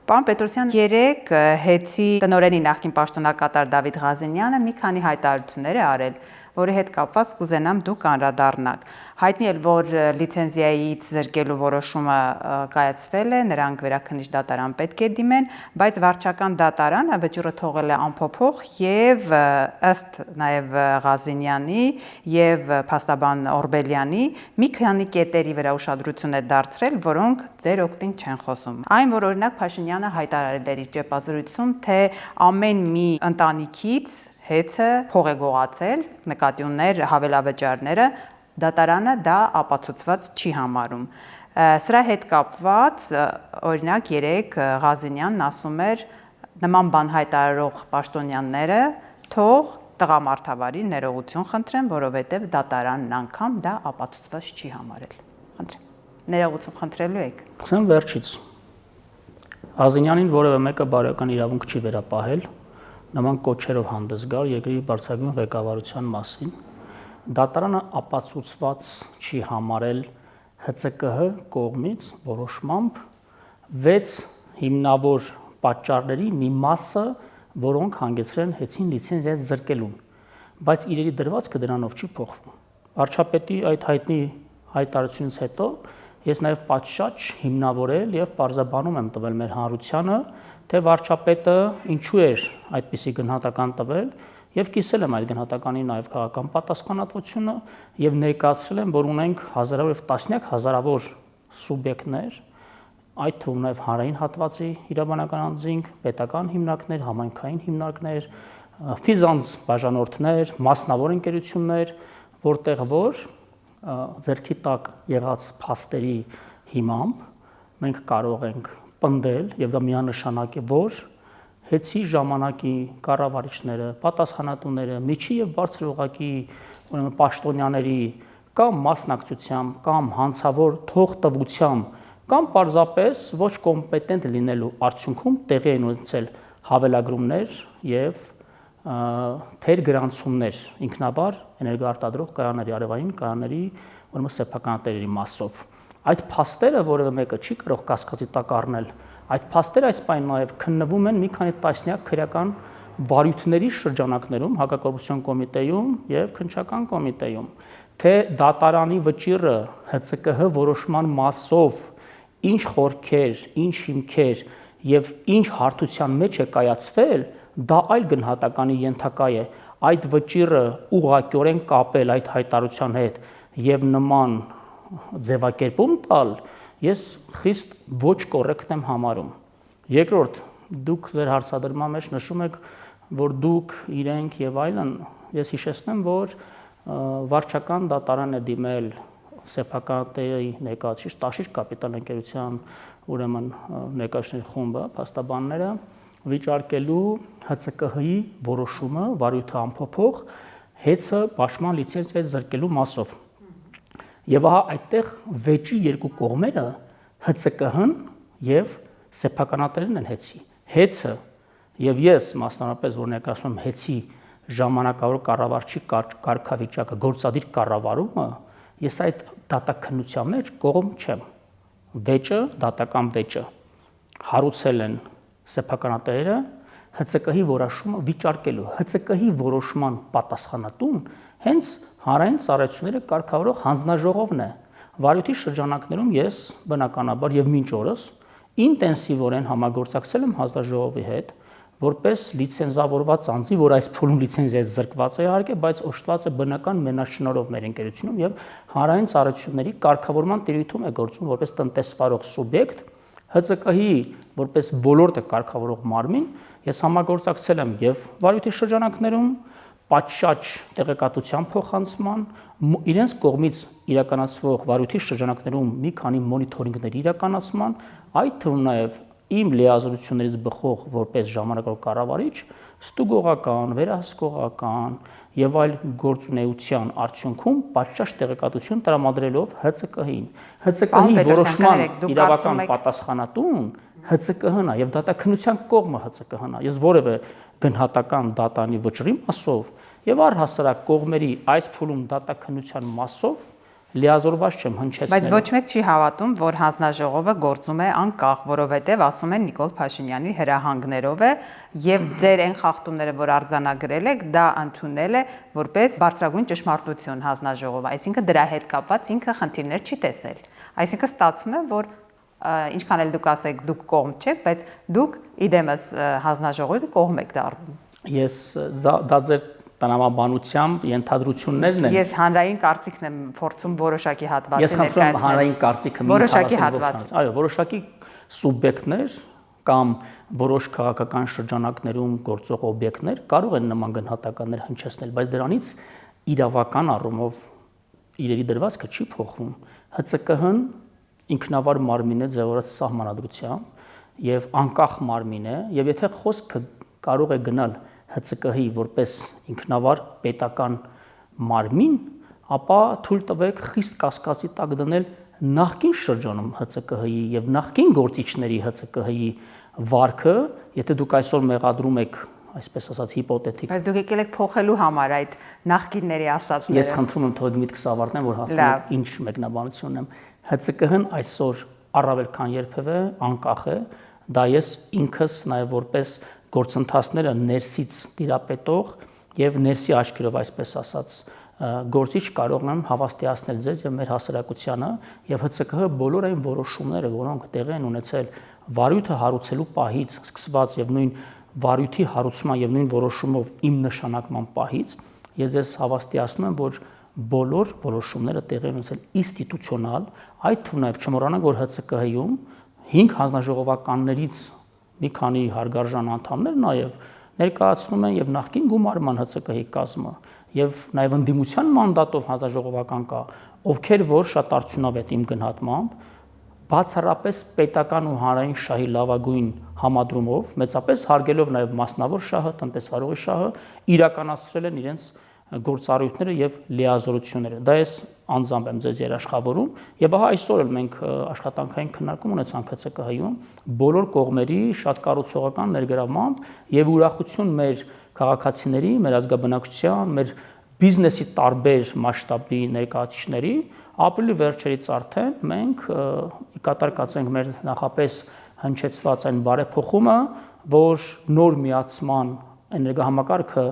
Պարոն Պետրոսյան, երեք հետի տնօրենի նախկին պաշտոնակատար Դավիթ Ղազենյանը մի քանի հայտարարություններ է արել, որի հետ կապված կուզենամ դուք անդրադառնաք։ Հայտնի է, որ լիցենզիայից զրկելու որոշումը կայացվել է, նրանք վերաքննիչ դատարան պետք է դիմեն, բայց վարչական դատարանը վճիռը թողել է անփոփոխ եւ ըստ նաեւ Ղազենյանի եւ փաստաբան Օրբելյանի մի քանի կետերի վրա ուշադրություն է դարձրել, որոնք ձեր օգտին չեն խոսում։ Այն, որ օրինակ Փաշինյանը հայտարարել էր իր ճեպազրույցում, թե ամեն մի ընտանիքից հեծը փող է գողացել, նկատի ուներ հավելավճարները, դատարանը դա ապացուցված չի համարում։ Սրա հետ կապված, օրինակ, երեք Ղազենյանն ասում էր նման բան հայտարարող պաշտոնյաները թող տղամարդավարի ներողություն խնդրեն, որովհետև դատարանն անգամ դա ապացուցված չի համարել։ Խնդրեմ, ներողություն խնդրելու եք։ Ասեմ վերջից։ Ղազենյանին որևէ մեկը բարոյական իրավունք չի վերապահել նման կոչերով հանդես գալ երկրի բարձրագույն ղեկավարության մասին։ Դատարանը ապացուցված չի համարել ՀՑԿՀ կողմից որոշմամբ 6 հիմնավոր պատճառների մի մասը, որոնք հանգեցրել են հեծին լիցենզիայից զրկելուն, բայց իրերի դրվածքը դրանով չի փոխվում։ Վարչապետի այդ հայտնի հայտարարությունից հետո ես նաև պատշաճ հիմնավորել եւ պարզաբանում եմ տվել մեր հանրությանը, թե վարչապետը ինչու էր այդպիսի գնահատական տվել եւ կիսել եմ այդ գնահատականի նաև քաղաքական պատասխանատվությունը եւ ներկայացրել եմ, որ ունենք հազարավոր եւ տասնյակ հազարավոր սուբյեկտներ, այդ թվում նաև հանրային հատվածի իրավաբանական անձինք, պետական հիմնարկներ, համայնքային հիմնարկներ, ֆիզանց բաժանորդներ, մասնավոր ընկերություններ, որտեղ որ ձեռքի տակ եղած փաստերի հիմամբ մենք կարող ենք պնդել եւ դա միանշանակ է, որ հեծի ժամանակի կառավարիչները, պատասխանատուները, միջի եւ բարձր օղակի ուրեմն պաշտոնյաների կամ մասնակցությամբ, կամ հանցավոր թողտվությամբ, կամ պարզապես ոչ կոմպետենտ լինելու արդյունքում տեղի են ունեցել հավելագրումներ եւ թերգրանցումներ ինքնաբար էներգոարտադրող կայանների, արևային կայանների ուրեմն սեփականատերերի մասով։ Այդ փաստերը որևէ մեկը չի կարող կասկածի տակ առնել։ Այդ փաստերը այս պայն նաև քննվում են մի քանի տասնյակ քրեական վարույթների շրջանակներում, հակակոռուպցիոն կոմիտեում եւ քննչական կոմիտեում, թե դատարանի վճիռը ՀՑԿՀ որոշման մասով ինչ խորքեր, ինչ հիմքեր եւ ինչ հարթության մեջ է կայացվել, դա այլ գնահատականի ենթակա է։ Այդ վճիռը ուղղակիորեն կապել այդ հայտարարության հետ եւ նման ձևակերպում տալ, ես խիստ ոչ կոռեկտ եմ համարում։ Երկրորդ, դուք ձեր հարցադրման մեջ նշում եք, որ դուք իրենք եւ այլն, ես հիշեցնեմ, որ վարչական դատարան է դիմել սեփականատերի ներկայացուցիչ Տաշիր կապիտալ ընկերության ուրեմն ներկայացուցիչների խումբը, փաստաբանները վիճարկելու ՀՑԿՀ-ի որոշումը վարույթը անփոփոխ հեծը պաշտպան լիցենզիայից զրկելու մասով։ Եվ ահա այդտեղ վեճի երկու կողմերը ՀՑԿՀ-ն եւ սեփականատերերն են հեծի։ Հեծը եւ ես մասնավորապես որ ներկայացնում եմ հեծի ժամանակավոր կառավարչի կարգավիճակը, գործադիր կառավարումը, ես այդ դատաքննության մեջ կողմ չեմ։ Վեճը, դատական վեճը հարուցել են սեփականատերերը ՀՑԿՀ-ի որոշումը վիճարկելու։ ՀՑԿՀ-ի որոշման պատասխանատուն հենց հանրային ծառայությունները կարգավորող հանձնաժողովն է։ Վարույթի շրջանակներում ես բնականաբար եւ մինչ օրս ինտենսիվորեն համագործակցել եմ հանձնաժողովի հետ, որպես լիցենզավորված անձի, որ այս փուլում լիցենզիայից զրկված է իհարկե, բայց օժտված է բնական մենաշնորհով մեր ընկերությունում եւ հանրային ծառայությունների կարգավորման տիրույթում է գործում որպես տնտեսվարող սուբյեկտ, ՀՑԿՀ-ի որպես ոլորտը կարգավորող մարմին, ես համագործակցել եմ եւ վարույթի շրջանակներում պատշաճ տեղեկատվության փոխանցման, իրենց կողմից իրականացվող վարույթի շրջանակներում մի քանի մոնիթորինգների իրականացման, այդ թվում նաև իմ լիազորություններից բխող որպես ժամանակավոր կառավարիչ, ստուգողական, վերահսկողական եւ այլ գործունեության արդյունքում պատշաճ տեղեկատվություն տրամադրելով ՀՑԿՀ-ին։ ՀՑԿՀ-ի որոշման իրավական պատասխանատուն ՀՑԿՀ-ն է եւ դատաքննության կողմը ՀՑԿՀ-ն է։ Ես որևէ գնահատական դատանի վճռի մասով եւ առհասարակ կողմերի այս փուլում դատաքննության մասով լիազորված չեմ Բայց հնչեցնելու։ ոչ մեկ չի հավատում, որ հանձնաժողովը գործում է անկախ, որովհետև ասում են Նիկոլ Փաշինյանի հրահանգներով է եւ ձեր այն խախտումները, որ արձանագրել եք, դա ընդունել է որպես բարձրագույն ճշմարտություն հանձնաժողովը, այսինքն դրա հետ կապված ինքը խնդիրներ չի տեսել։ Այսինքն ստացվում է, որ ինչքան էլ դուք ասեք, դուք կողմ չեք, բայց դուք իդեմս հանձնաժողովի կողմ եք դառնում։ Ես դա ձեր տնամաբանությամբ ենթադրություններն են։ Ես հանրային կարծիքն եմ փորձում որոշակի հատվածի Ես խնդրում եմ հանրային կարծիքը որոշակի հատված։ Այո, որոշակի սուբյեկտներ կամ որոշ քաղաքական շրջանակներում գործող օբյեկտներ կարող են նման գնահատականներ հնչեցնել, բայց դրանից իրավական առումով իրերի դրվածքը չի փոխվում։ ՀՑԿՀ-ն ինքնավար մարմին է ձևավորած սահմանադրությամբ եւ անկախ մարմին է, եւ եթե խոսքը կարող է գնալ ՀՑԿՀ-ի որպես ինքնավար պետական մարմին, ապա թույլ տվեք խիստ կասկածի տակ դնել նախկին շրջանում ՀՑԿՀ-ի եւ նախկին գործիչների ՀՑԿՀ-ի վարքը, եթե դուք այսօր մեղադրում եք, այսպես ասած, հիպոթետիկ։ Բայց դուք եկել եք փոխելու համար այդ նախկինների ասածները։ Ես խնդրում եմ թող միտքս ավարտեմ, որ հասկանաք ինչ մեկնաբանությունն եմ։ ՀՑԿՀ-ն այսօր առավել քան երբևէ անկախ է, դա ես ինքս նաև որպես գործընթացները ներսից տիրապետող եւ ներսի աչքերով այսպես ասած գործիչ կարող եմ հավաստիացնել ձեզ եւ մեր հասարակությանը եւ ՀՑԿՀ բոլոր այն որոշումները, որոնք տեղի են ունեցել վարույթը հարուցելու պահից սկսված եւ նույն վարույթի հարուցման եւ նույն որոշումով իմ նշանակման պահից, ես ձեզ հավաստիացնում եմ, որ բոլոր որոշումները տեղի են ունեցել ինստիտուցիոնալ, այդ թվում նաեւ չմոռանանք, որ ՀՑԿՀ-ում 5 հանձնաժողովականներից մի քանի հարգարժան անդամներ նաև ներկայացնում են եւ նախկին գումարման ՀՑԿՀ-ի կազմը եւ նաև ընդդիմության մանդատով հանձնաժողովական կա, ովքեր որ շատ արդյունավետ իմ գնահատմամբ բացառապես պետական ու հանրային շահի լավագույն համադրումով, մեծապես հարգելով նաև մասնավոր շահը, տնտեսվարողի շահը, իրականացրել են իրենց գործառույթները եւ լիազորությունները։ Դա ես անձամբ եմ ձեզ երաշխավորում եւ ահա այսօր էլ մենք աշխատանքային քննարկում ունեցանք ՀՑԿՀ-ում բոլոր կողմերի շատ կառուցողական ներգրավմամբ եւ ուրախություն մեր քաղաքացիների, մեր ազգաբնակչության, մեր բիզնեսի տարբեր մասշտաբի ներկայացուցիչների, ապրիլի վերջերից արդեն մենք ի կատար կացենք մեր նախապես հնչեցված այն բարեփոխումը, որ նոր միացման էներգոհամակարգը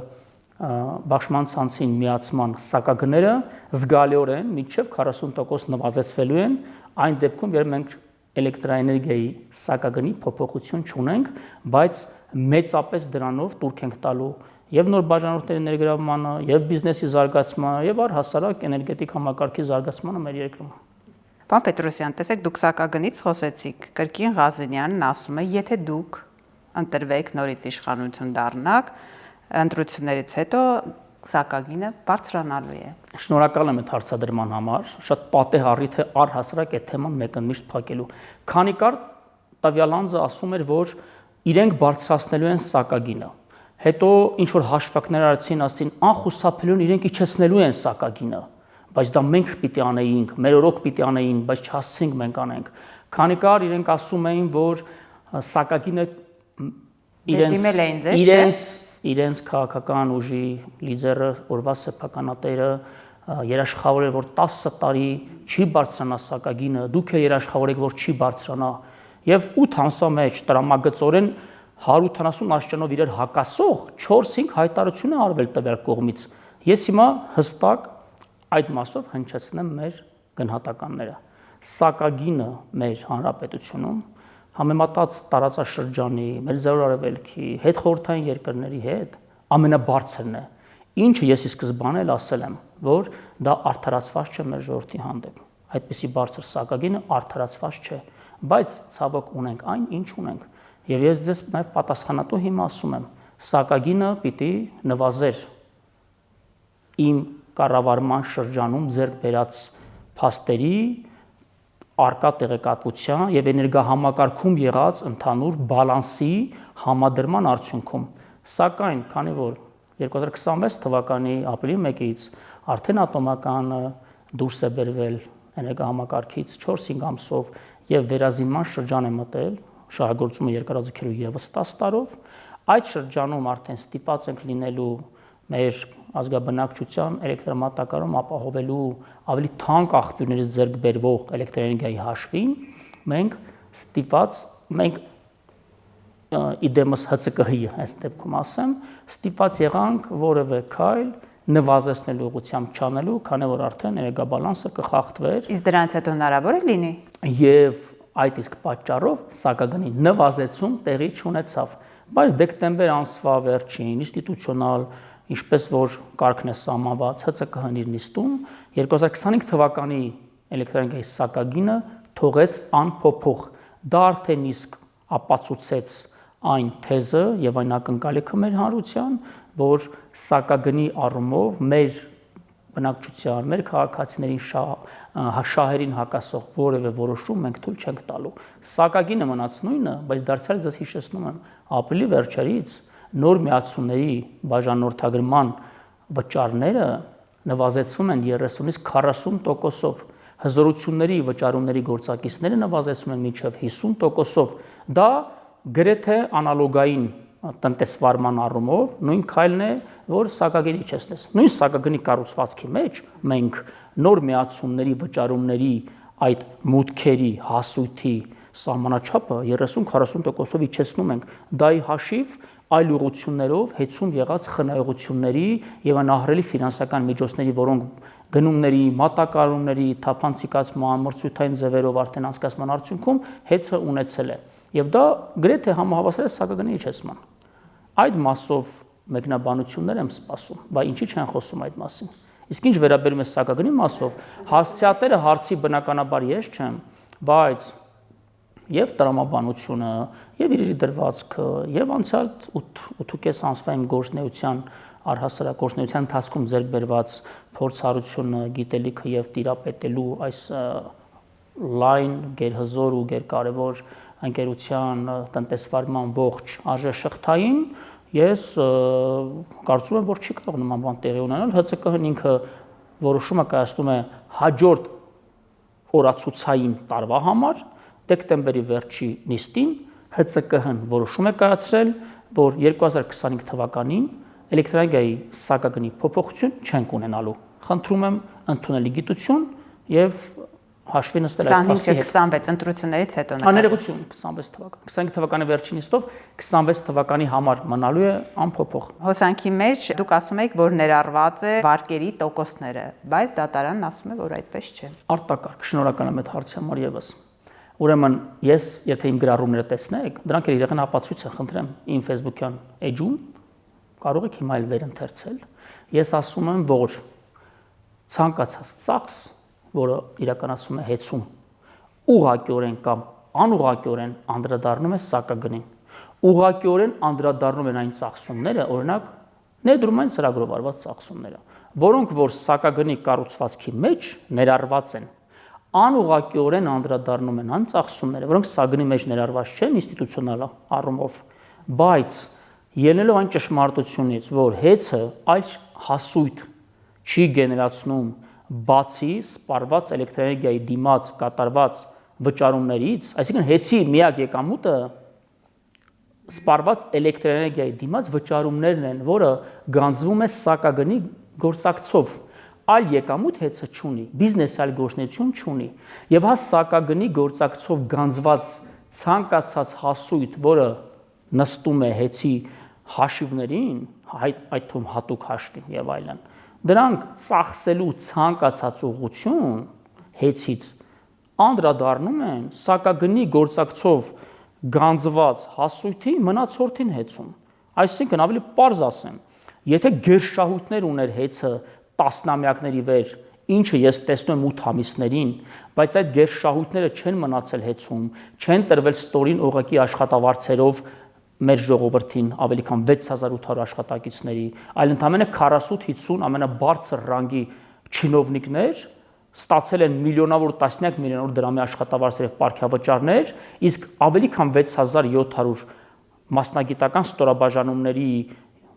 բաշխման ցանցին միացման սակագները զգալիորեն մինչև 40% նվազեցվելու են այն դեպքում, երբ մենք էլեկտրաէներգիայի սակագնի փոփոխություն չունենք, բայց մեծապես դրանով տուրք ենք տալու եւ նոր բաժանորդների ներգրավմանը, եւ բիզնեսի զարգացմանը, եւ առհասարակ էներգետիկ համակարգի զարգացմանը մեր երկրում։ Պարոն Պետրոսյան, տեսեք, դուք սակագնից խոսեցիք։ Կրկին Ղազենյանն ասում է, եթե դուք ընտրվեք նորից իշխանություն դառնաք, ընտրություններից հետո սակագինը բարձրանալու է։ Շնորհակալ եմ այդ հարցադրման համար, շատ պատեհ առիթ է առհասարակ այդ թեման մեկընդմիշտ փակելու։ Քանի կար տվյալ անձը ասում էր, որ իրենք բարձրացնելու են սակագինը։ Հետո ինչ որ հաշվարկներ արեցին, ասին անխուսափելիորեն իրենք իջեցնելու են սակագինը, բայց դա մենք պիտի անեինք, մեր օրոք պիտի անեին, բայց չհասցրինք մենք անենք։ Քանի կար իրենք ասում էին, որ սակագինը իրենց քաղաքական ուժի լիդերը, օրվա սեփականատերը երաշխավորել, որ 10 տարի չի բարձրանա սակագինը, դուք երաշխավորեք, որ չի բարձրանա, եւ 8 ամսվա մեջ տրամագծորեն 180 աստիճանով իրար հակասող 4-5 հայտարարություն է արվել տվյալ կողմից։ Ես հիմա հստակ այդ մասով հնչեցնեմ մեր գնահատականները։ Սակագինը մեր հանրապետությունում համեմատած տարածաշրջանի, մեր Ձեռոր Արևելքի, հետխորհրդային երկրների հետ ամենաբարձրն է։ Ինչը ես ի սկզբանե ասել եմ, որ դա արդարացված չէ մեր ժողովրդի հանդեպ։ Այդպիսի բարձր սակագինը արդարացված չէ, բայց ցավոք ունենք այն, ինչ ունենք։ Եվ ես ձեզ նաև պատասխանատու հիմա ասում եմ, սակագինը պիտի նվազեր իմ կառավարման շրջանում ձեռք բերած փաստերի արկա տեղեկատվության եւ էներգոհամակարգում եղած ընդհանուր բալանսի համադրման արդյունքում։ Սակայն, քանի որ 2026 թվականի ապրիլի 1-ից արդեն ատոմականը դուրս է բերվել էներգոհամակարգից 4-5 ամսով եւ վերազինման շրջան է մտել, շահագործումը երկարաձգելու եւս 10 տարով, այդ շրջանում արդեն ստիպած ենք լինելու մեր ազգաբնակչության էլեկտրամատակարարում ապահովելու ավելի թանկ աղբյուրներից ձեռք բերվող էլեկտրոէներգիայի հաշվին մենք իդեմս ՀՑԿՀ-ի այս դեպքում ասեմ, ստիպված եղանք որևէ քայլ նվազեցնելու ուղղությամբ չանելու, քանի որ արդեն էներգաբալանսը կխախտվեր։ Իսկ դրանից հետո հնարավոր է լինի։ Եվ այդ իսկ պատճառով սակագնի նվազեցում տեղի չունեցավ, բայց դեկտեմբեր ամսվա վերջին ինստիտուցիոնալ, ինչպես որ կարգն է սահմանված ՀՑԿՀ-ի նիստում 2025 թվականի էլեկտրոէներգիայի սակագինը թողեց անփոփոխ։ Դա արդեն իսկ ապացուցեց այն թեզը եւ այն ակնկալիքը մեր հանրության, որ սակագնի առումով մեր բնակչության, մեր քաղաքացիներին շահերին հակասող որևէ որոշում մենք թույլ չենք տալու։ Սակագինը մնաց նույնը, բայց դարձյալ ձեզ հիշեցնում եմ, ապրիլի վերջերից նոր միացումների բաժանորդագրման վճարները նվազեցում են 30-ից 40%-ով, հզորությունների վճարումների գործակիցները նվազեցում են մինչև 50%-ով։ Դա գրեթե անալոգային տնտեսվարման առումով նույն քայլն է, որ սակագինի իջեցնես։ Նույն սակագնի կառուցվածքի մեջ մենք նոր միացումների վճարումների այդ մուտքերի հասույթի սահմանաչափը 30-40%-ով իջեցնում ենք։ Դա ի հաշիվ այլ ուղղություններով հեծում եղած խնայողությունների եւ անահռելի ֆինանսական միջոցների, որոնք գնումների, մատակարարումների, թափանցիկացման, մրցույթային ձևերով արդեն անցկացման արդյունքում հեծը ունեցել է։ Եվ դա գրեթե համահավասար է սակագնի իջեցման։ Այդ մասով մեկնաբանություններ եմ սպասում, բայց ինչի չեն խոսում այդ մասին։ Իսկ ինչ վերաբերում է սակագնի մասով, հասցեատերը հարցի բնականաբար ես չեմ, բայց եւ տրամաբանությունը, եւ իր դրվածքը, եւ անցյալ 8.5 ամսվա իմ գործնեության առհասարակ գործնեության ընթացքում ձեռք բերված փորձառությունը, գիտելիքը եւ տիրապետելու այս լայն, գերհզոր ու գերկարևոր ընկերության տնտեսվարման ողջ արժեշղթային ես կարծում եմ, որ չի կարող նման բան տեղի ունենալ։ ՀՑԿՀ-ն ինքը որոշումը կայացնում է հաջորդ օրացուցային տարվա համար, դեկտեմբերի վերջի նիստին ՀՑԿՀ-ն որոշում է կայացրել, որ 2025 թվականին էլեկտրոէներգիայի սակագնի փոփոխություն չենք ունենալու։ Խնդրում եմ ընդունելի գիտություն եւ հաշվի նստել այդ փաստի հետ։ 25-26 ընտրություններից հետո Աներողություն 26 թվական։ 25 թվականի վերջին նիստով 26 թվականի համար մնալու է անփոփոխ։ Հոսանքի մեջ դուք ասում եք, որ ներառված է վարկերի տոկոսները, բայց դատարանն ասում է, որ այդպես չէ։ Արտակարգ, շնորհակալ եմ այդ հարցի համար եւս։ Ուրեմն ես, եթե իմ գրառումները տեսնեք, դրանք էլ իրական ապացույց են, խնդրեմ, իմ Facebook-յան էջում կարող եք հիմա էլ վերընթերցել։ Ես ասում եմ, որ ցանկացած ծախս, որը իրականացում է հեծում, ուղղակիորեն կամ անուղղակիորեն անդրադառնում է սակագնին։ Ուղղակիորեն անդրադառնում են այն ծախսումները, օրինակ, ներդրումային ծրագրով արված ծախսումները, որոնք որ սակագնի կառուցվածքի մեջ ներառված են, անուղղակիորեն անդրադառնում են այն ծախսումները, որոնք սակագնի մեջ ներառված չեն ինստիտուցիոնալ առումով, բայց ելնելով այն ճշմարտությունից, որ հեծը այս հասույթ չի գեներացնում բացի սպառված էլեկտրոէներգիայի դիմաց կատարված վճարումներից, այսինքն հեծի միակ եկամուտը սպառված էլեկտրոէներգիայի դիմաց վճարումներն են, որը գանձվում է սակագնի գործակցով, այլ եկամուտ հեծը չունի, բիզնեսի այլ գործունեություն չունի, եւ հա սակագնի գործակցով գանձված ցանկացած հասույթ, որը նստում է հեծի հաշիվներին, այդ թվում հատուկ հաշվին եւ այլն, դրանք ծախսելու ցանկացած ուղղություն հեծից անդրադառնում են սակագնի գործակցով գանձված հասույթի մնացորդին հեծում։ Այսինքն ավելի պարզ ասեմ, եթե գերշահույթներ ուներ հեծը տասնամյակների վեր, ինչը ես տեսնում եմ 8 ամիսներին, բայց այդ գերշահույթները չեն մնացել հեծում, չեն տրվել ստորին օղակի աշխատավարձերով մեր ժողովրդին ավելի քան 6800 աշխատակիցների, այլ ընդամենը 40-50 ամենաբարձր ռանգի չինովնիկներ ստացել են միլիոնավոր, տասնյակ միլիոնավոր դրամի աշխատավարձեր եւ պարգևավճարներ, իսկ ավելի քան 6700 մասնագիտական ստորաբաժանումների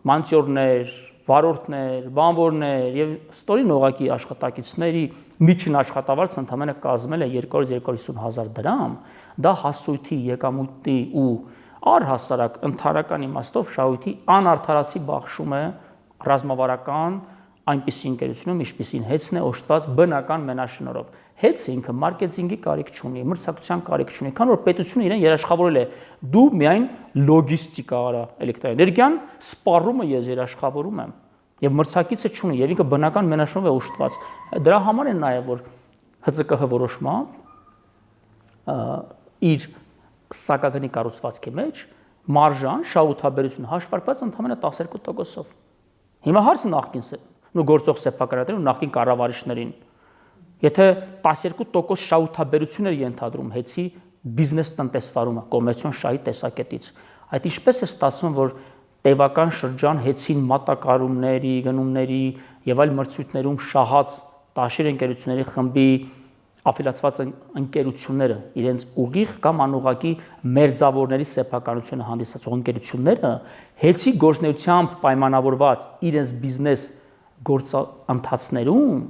մանտյորներ, վարորդներ, բանվորներ եւ ստորին օղակի աշխատակիցների միջին աշխատավարձը ընդամենը կազմել է 200-250 հազար դրամ, դա հասույթի եկամուտի ու առհասարակ ընդհանրական իմաստով շահույթի անարդարացի բաշխում է ռազմավարական այնպիսի ընկերությունում, ինչպիսին Հեցն է, օժտված բնական մենաշնորհով։ Հեցը ինքը մարքեթինգի կարիք չունի, մրցակցության կարիք չունի, քան որ պետությունը իրեն երաշխավորել է դու միայն լոգիստիկա արա, էլեկտրաէներգիան, սպառումը ես երաշխավորում եմ եւ մրցակիցը չունի եւ ինքը բնական մենաշնորհով է օժտված։ Դրա համար է նաեւ որ ՀԾԿՀ որոշմամբ իր սակագնի կառուցվածքի մեջ մարժան, շահութաբերությունը հաշվարկված ընդամենը 12%-ով։ Հիմա հարցը նախկին գործող սեփականատերին ու նախկին կառավարիչներին, եթե 12% շահութաբերություն էր ենթադրում Հեցի բիզնես տնտեսվարումը կոմերցիոն շահի տեսակետից, այդ ինչպես է ստացվում, որ տևական շրջան Հեցին մատակարարումների, գնումների եւ այլ մրցույթներում շահած տաշիր ընկերությունների խմբի աֆիլացված ընկերությունները, իրենց ուղիղ կամ անուղղակի մերձավորների սեփականությունը հանդիսացող ընկերությունները Հեցի գործնեությամբ պայմանավորված իրենց բիզնես գործընթացներում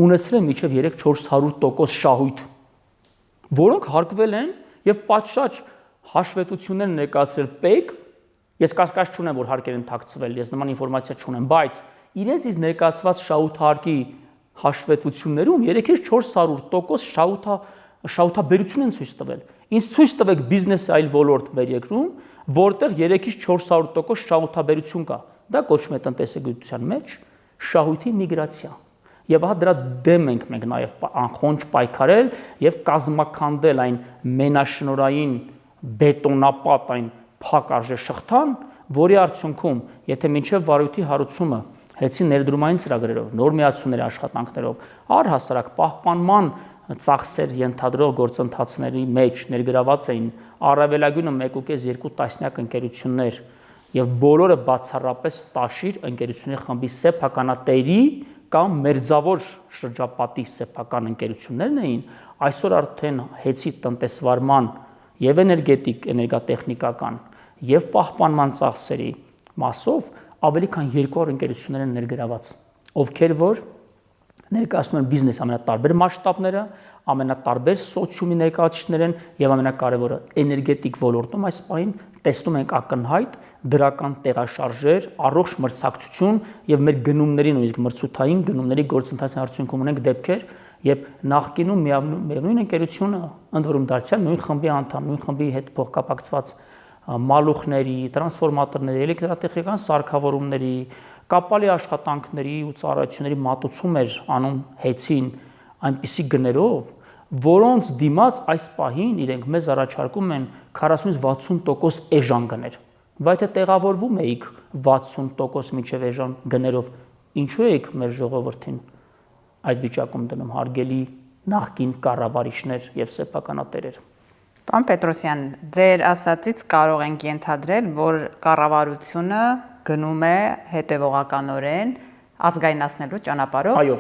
ունեցել են մինչև 3-400% շահույթ, որոնք հարկվել են եւ պատշաճ հաշվետվություններ ներկայացրել ՊԵԿ, ես կասկած չունեմ, որ հարկեր են թաքցվել, ես նման ինֆորմացիա չունեմ, բայց իրենց իսկ ներկայացված շահութարկի հաշվետվություններում 3-400% շահութաբերություն են ցույց տվել։ Ինչ ցույց տվեք բիզնեսի այլ ոլորտ մեր երկրում, որտեղ 3-400% շահութաբերություն կա։ Դա կոչվում է տնտեսագիտության մեջ շահույթի միգրացիա։ Եվ ահա դրա դեմ ենք մենք նաև անխոնջ պայքարել եւ կազմաքանդել այն մենաշնորային բետոնապատ այն փակ արժե շղթան, որի արդյունքում, եթե մինչև վարույթի հարուցումը Հեցի ներդրումային ծրագրերով, նոր միացությունների աշխատանքներով, առհասարակ պահպանման ծախսեր ենթադրող գործընթացների մեջ ներգրաված էին առավելագույնը 1.5-2 տասնյակ ընկերություններ եւ բոլորը բացառապես տաշիր ընկերությունների խմբի սեփականատերի կամ մերձավոր շրջապատի սեփական ընկերություններն էին, այսօր արդեն Հեցի տնտեսվարման եւ էներգետիկ, էներգատեխնիկական եւ պահպանման ծախսերի մասով ավելի քան 200 ընկերություններ են ներգրաված, ովքեր որ ներկայացնում են բիզնես ամենատարբեր մասշտաբները, ամենատարբեր սոցիումի ներկայացուցիչներ են եւ ամենակարևորը էներգետիկ ոլորտում այս պահին տեսնում ենք ակնհայտ դրական տեղաշարժեր, առողջ մրցակցություն եւ մեր գնումների նույնիսկ մրցութային գնումների գործընթացի արդյունքում ունենք դեպքեր, եւ նախկինում միևնույն ընկերությունը ընդ որում դարձյալ նույն խմբի անդամ, նույն խմբի հետ փոխկապակցված մալուխների, տրանսֆորմատորների, էլեկտրատեխնիկական սարքավորումների, կապալի աշխատանքների ու ծառայությունների մատուցում էր անում Հեցին այնպիսի գներով, որոնց դիմաց այս պահին իրենք մեզ առաջարկում են 40-60% էժան գներ։ Բայց եթե տեղավորվում էիք 60% մինչև էժան գներով, ինչու եք մեր ժողովրդին այդ վիճակում դնում հարգելի նախկին կառավարիչներ եւ սեփականատերեր։ Պարոն Պետրոսյան, ձեր ասածից կարող ենք ենթադրել, որ կառավարությունը գնում է հետևողականորեն ազգայնացնելու ճանապարհով։ Այո։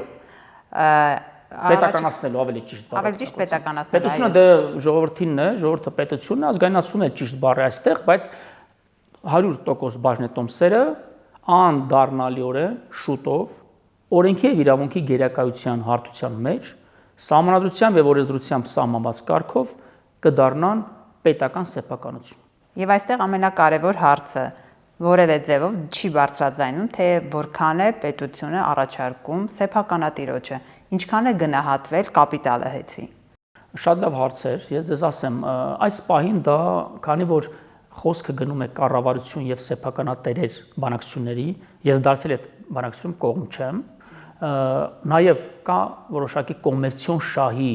Պետականացնելու ավելի ճիշտ բառը։ Ավելի ճիշտ պետականացնելու։ Պետությունը դե ժողովրդինն է, ժողովրդը պետությունն է, ազգայնացում է ճիշտ բառը այստեղ, բայց 100% բաժնետոմսերը անդառնալիորեն շուտով օրենքի եւ իրավունքի գերակայության հարթության մեջ սահմանադրությամբ եւ օրենսդրությամբ սահմանված կարգով կդառնան պետական սեփականություն։ Եվ այստեղ ամենակարևոր հարցը որևէ ձևով չի բարձրաձայնում, թե որքան է պետությունը առաջարկում սեփականատիրոջը, ինչքան է գնահատվել կապիտալը Հեցի։ Շատ լավ հարց էր, ես ձեզ ասեմ, այս պահին դա, քանի որ խոսքը գնում է կառավարություն եւ սեփականատերեր բանակցությունների, ես դարձել այդ բանակցությունում կողմ չեմ, նաեւ կա որոշակի կոմերցիոն շահի,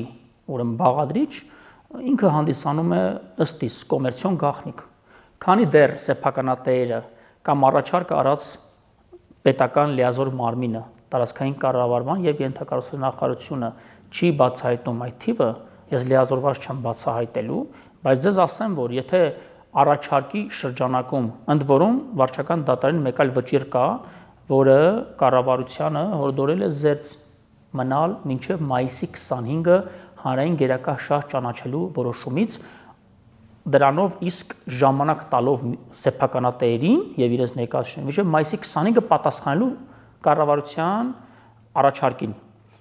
ուրեմն բաղադրիչ, ինքը հանդիսանում է ըստ իս կոմերցիոն գաղտնիք։ Քանի դեռ սեփականատերը կամ առաջարկ արած պետական լիազոր մարմինը, տարածքային կառավարման եւ ենթակառուցվածքի նախարարությունը չի բացահայտում այդ թիվը, ես լիազորված չեմ բացահայտելու, բայց ձեզ ասեմ, որ եթե առաջարկի շրջանակում ընդ որում վարչական դատարանի մեկ այլ վճիռ կա, որը կառավարությանը հորդորել է զերծ մնալ մինչև մայիսի 25-ը հանրային գերակա շահ ճանաչելու որոշումից, դրանով իսկ ժամանակ տալով սեփականատերերին եւ իրենց ներկայացուցիչներին մինչև մայիսի 25-ը պատասխանելու կառավարության առաջարկին։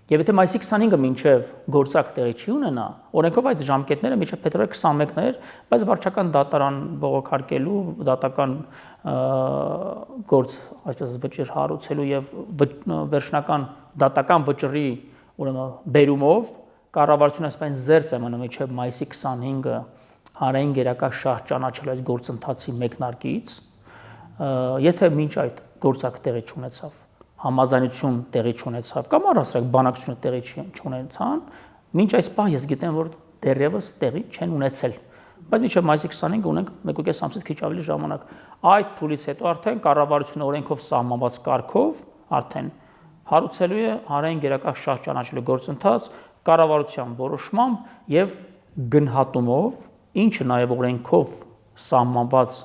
Եվ եթե մայիսի 25-ը մինչև գործակ տեղի չի ունենա, օրենքով այդ ժամկետները մինչև փետրվարի 21-ն էր, բայց վարչական դատարան բողոքարկելու, դատական գործ, այսպես վճիռ հարուցելու եւ վերջնական դատական վճռի ուրեմն բերումով կառավարությունը այսպես զերծ է մնում մինչև մայիսի 25-ը հանրային գերակա շահ ճանաչել այս գործընթացի մեկնարկից, եթե մինչ այդ գործակ տեղի չունեցավ, համաձայնություն տեղի չունեցավ կամ առհասարակ բանակցությունը տեղի չունեցան, մինչ այս պահ ես գիտեմ, որ դեռևս տեղի չեն ունեցել։ Բայց մինչև մայիսի 25-ը ունենք 1.5 ամսից քիչ ավելի ժամանակ։ Այդ փուլից հետո արդեն կառավարությունը օրենքով սահմանված կարգով արդեն հարուցելու է հանրային գերակա շահ ճանաչելու գործընթաց կառավարության որոշմամբ եւ գնահատումով, ինչը նաեւ օրենքով սահմանված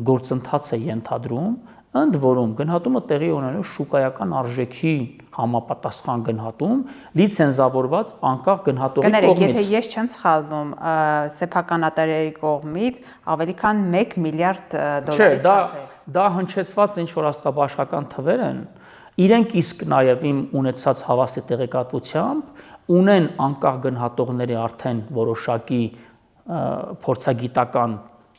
գործընթաց է ենթադրում, ընդ որում գնահատումը տեղի ունենալու շուկայական արժեքի համապատասխան գնահատում լիցենզավորված անկախ գնահատողի կողմից։ Կներեք, եթե ես չեմ սխալվում, սեփականատերերի կողմից ավելի քան 1 միլիարդ դոլարի Չէ, դա հնչեցված ինչ որ աստղաբաշխական թվեր են, իրենք իսկ նաև իմ ունեցած հավաստի տեղեկատվությամբ ունեն անկախ գնահատողների արդեն որոշակի փորձագիտական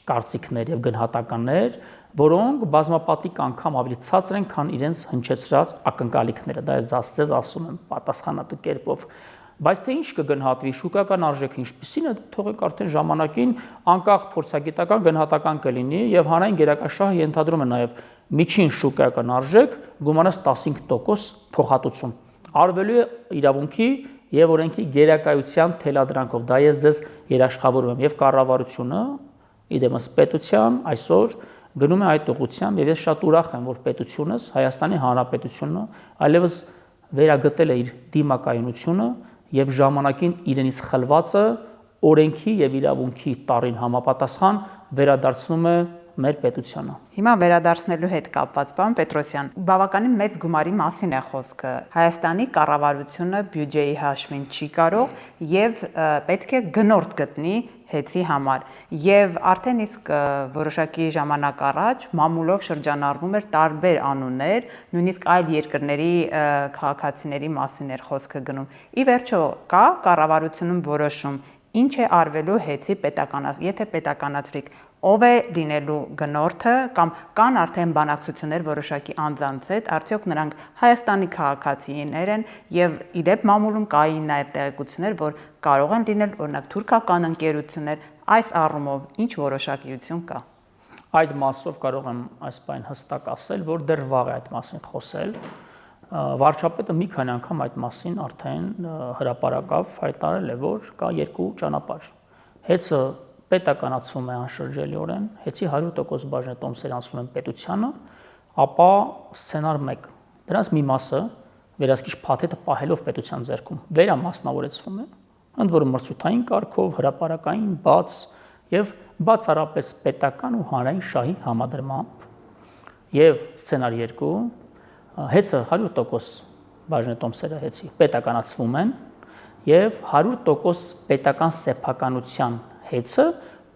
կարծիքներ եւ գնահատականներ, որոնք բազմապատիկ անգամ ավելի ցածր են, քան իրենց հնչեցրած ակնկալիքները, դա ես ձեզ ասում եմ պատասխանատու կերպով, բայց թե ինչ կգնահատվի շուկայական արժեքը ինչպիսին է, թողեք արդեն ժամանակին անկախ փորձագիտական գնահատական կլինի եւ հանրային գերակաշահը ենթադրում է նաեւ միջին շուկայական արժեք գումարած 15% փոխհատուցում արվելու է իրավունքի եւ օրենքի գերակայության թելադրանքով, դա ես ձեզ երաշխավորում եմ եւ կառավարությունը իդեմս պետության այսօր գնում է այդ ուղղությամբ եւ ես շատ ուրախ եմ, որ պետությունս, Հայաստանի Հանրապետությունը այլևս վերագտել է իր դիմակայունությունը եւ ժամանակին իրենից խլվածը օրենքի եւ իրավունքի տառին համապատասխան վերադարձնում է մեր պետությանը։ Հիմա վերադարձնելու հետ կապված, պարոն Պետրոսյան, բավականին մեծ գումարի մասին է խոսքը։ Հայաստանի կառավարությունը բյուջեի հաշվին չի կարող եւ պետք է գնորդ գտնի հեծի համար եւ արդեն իսկ որոշակի ժամանակ առաջ մամուլով շրջանառվում էր տարբեր անուններ, նույնիսկ այլ երկրների քաղաքացիների մասին էր խոսքը գնում։ Ի վերջո կա կառավարությունում որոշում ինչ է արվելու հեծի եթե պետականացրիկ, ով է լինելու գնորդը կամ կան արդեն բանակցություններ որոշակի անձանց հետ, արդյոք նրանք Հայաստանի քաղաքացիներ են եւ իդեպ մամուլում կային նաեւ տեղեկություններ, որ կարող են լինել օրինակ թուրքական ընկերություններ, այս առումով ինչ որոշակիություն կա։ Այդ մասով կարող եմ այս բան հստակ ասել, որ դեռ վաղ է այդ մասին խոսել։ Վարչապետը մի քանի անգամ այդ մասին արդեն հրապարակավ հայտարարել է, որ կա երկու ճանապարհ։ Հեծը պետականացվում է անշրջելիորեն, հեծի 100% բաժնետոմսեր անցնում են պետությանը, ապա սցենար 1։ Դրանց մի մասը վերահսկիչ փաթեթը պահելով պետության ձեռքում վերամասնավորեցվում է, ընդ որում մրցութային կարգով, հրապարակային, բաց եւ բացառապես պետական ու հանրային շահի համադրմամբ։ Եվ սցենար 2 հեծը 100% բաժնետոմսերը հեծի պետականացվում են եւ 100% պետական սեփականության հեծը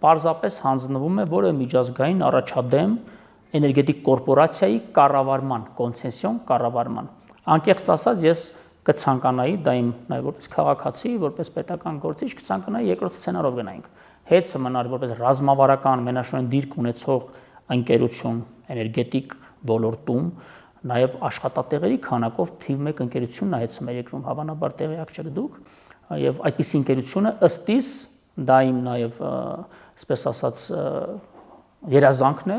պարզապես հանձնվում է որը միջազգային առաջադեմ էներգետիկ կորպորացիայի կառավարման, կոնցեսիոն կառավարման։ Անկեղծ ասած, ես կցանկանայի, դա իմ նաև որպես քաղաքացի, որպես պետական գործիչ կցանկանայի երկրորդ սցենարով գնայինք։ Հեծը մնար որպես ռազմավարական մենաշնորհային դիրք ունեցող ընկերություն էներգետիկ ոլորտում, նաև աշխատատեղերի քանակով թիվ 1 ընկերությունն է հեծը մեր երկրում, հավանաբար տեղյակ չեք դուք, եւ այդպիսի ընկերությունը ըստ իս դա իմ նաև, այսպես ասած, երազանքն է,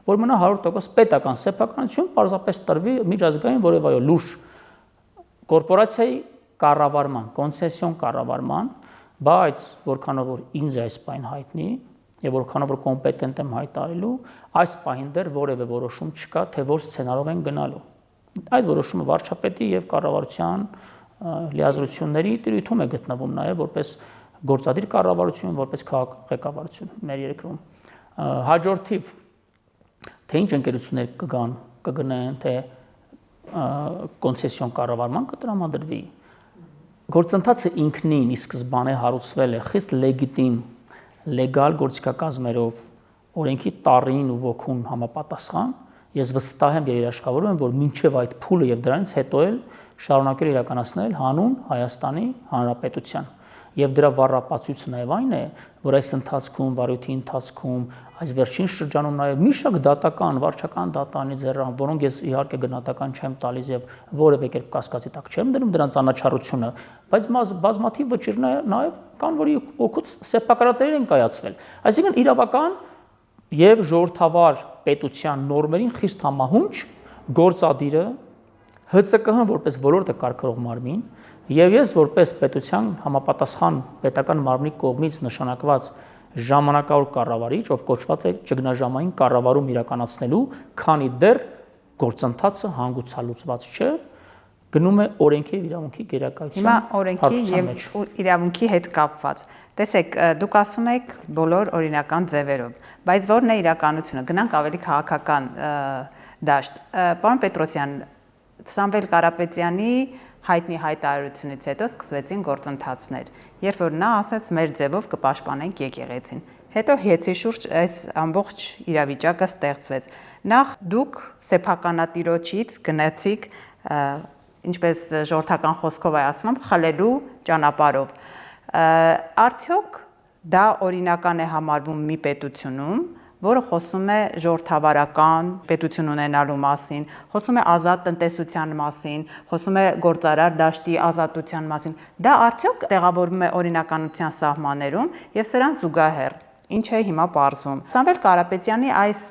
որ մնա 100% պետական սեփականություն, պարզապես տրվի միջազգային որևէ լուրջ կորպորացիայի կառավարման, կոնցեսիոն կառավարման, բայց որքանով որ ինձ այս բան հայտնի եւ որքանով որ կոմպետենտ եմ հայտարարելու, այս պահին դեռ որևէ որոշում չկա, թե որ սցենարով են գնալու։ Այդ որոշումը վարչապետի եւ կառավարության լիազորությունների տիրույթում է գտնվում նաեւ որպես գործադիր կառավարություն, որպես քաղաքականություն մեր երկրում։ Հաջորդիվ թե ինչ ընկերություններ կգնեն, թե կոնցեսիոն կառավարման կտրամադրվի։ Գործընթացը ինքնին ի սկզբանե հարուցվել է խիստ լեգիտիմ, լեգալ գործիքակազմերով, օրենքի տառին ու ոգուն համապատասխան, ես վստահ եմ եւ երաշխավորում եմ, որ մինչեւ այդ փուլը եւ դրանից հետո էլ շարունակել իրականացնել հանուն Հայաստանի Հանրապետության։ Եվ դրա վառապացույցը նաև այն է, որ այս ընթացքում, վարույթի ընթացքում, այս վերջին շրջանում նաև մի շարք դատական, վարչական դատանի ձեռան, որոնք ես իհարկե գնահատական չեմ տալիս եւ որևէ կերպ կասկածի տակ չեմ դնում դրանց անաչառությունը, բայց բազմաթիվ վճիռներ նաև կան, որի օգուտ սեփականատերեր են կայացվել։ Այսինքն իրավական եւ ժողովրդավար պետության նորմերին խիստ համահունչ գործադիրը ՀՑԿՀ-ն որպես ոլորտը կարգավորող մարմին եւ ես որպես պետության համապատասխան պետական մարմնի կողմից նշանակված ժամանակավոր կառավարիչ, ով կոչված է ճգնաժամային կառավարում իրականացնելու, քանի դեռ գործընթացը հանգուցալուծված չէ, գնում է օրենքի եւ իրավունքի գերակայության։ Հիմա օրենքի եւ իրավունքի հետ կապված։ Տեսեք, դուք ասում եք բոլոր օրինական ձևերով, բայց ո՞րն է իրականությունը։ Գնանք ավելի քաղաքական դաշտ։ Պարոն Պետրոսյան, Սամվել Կարապետյանի հայտնի հայտարարությունից հետո սկսվեցին գործընթացներ, երբ որ նա ասաց մեր ձևով կպաշտպանենք եկեղեցին։ Հետո հեծի շուրջ այս ամբողջ իրավիճակը ստեղծվեց։ Նախ դուք սեփականատիրոջից գնացիք, ինչպես ժողովրդական խոսքով ասում, խլելու ճանապարհով։ Արդյոք դա օրինական է համարվում մի պետությունում, որը խոսում է ժողովրդավարական պետություն ունենալու մասին, խոսում է ազատ տնտեսության մասին, խոսում է գործարար դաշտի ազատության մասին։ Դա արդյոք տեղավորվում է օրինականության սահմաններում եւ սրան զուգահեռ ինչ է հիմա պարզվում։ Սամվել Կարապետյանի այս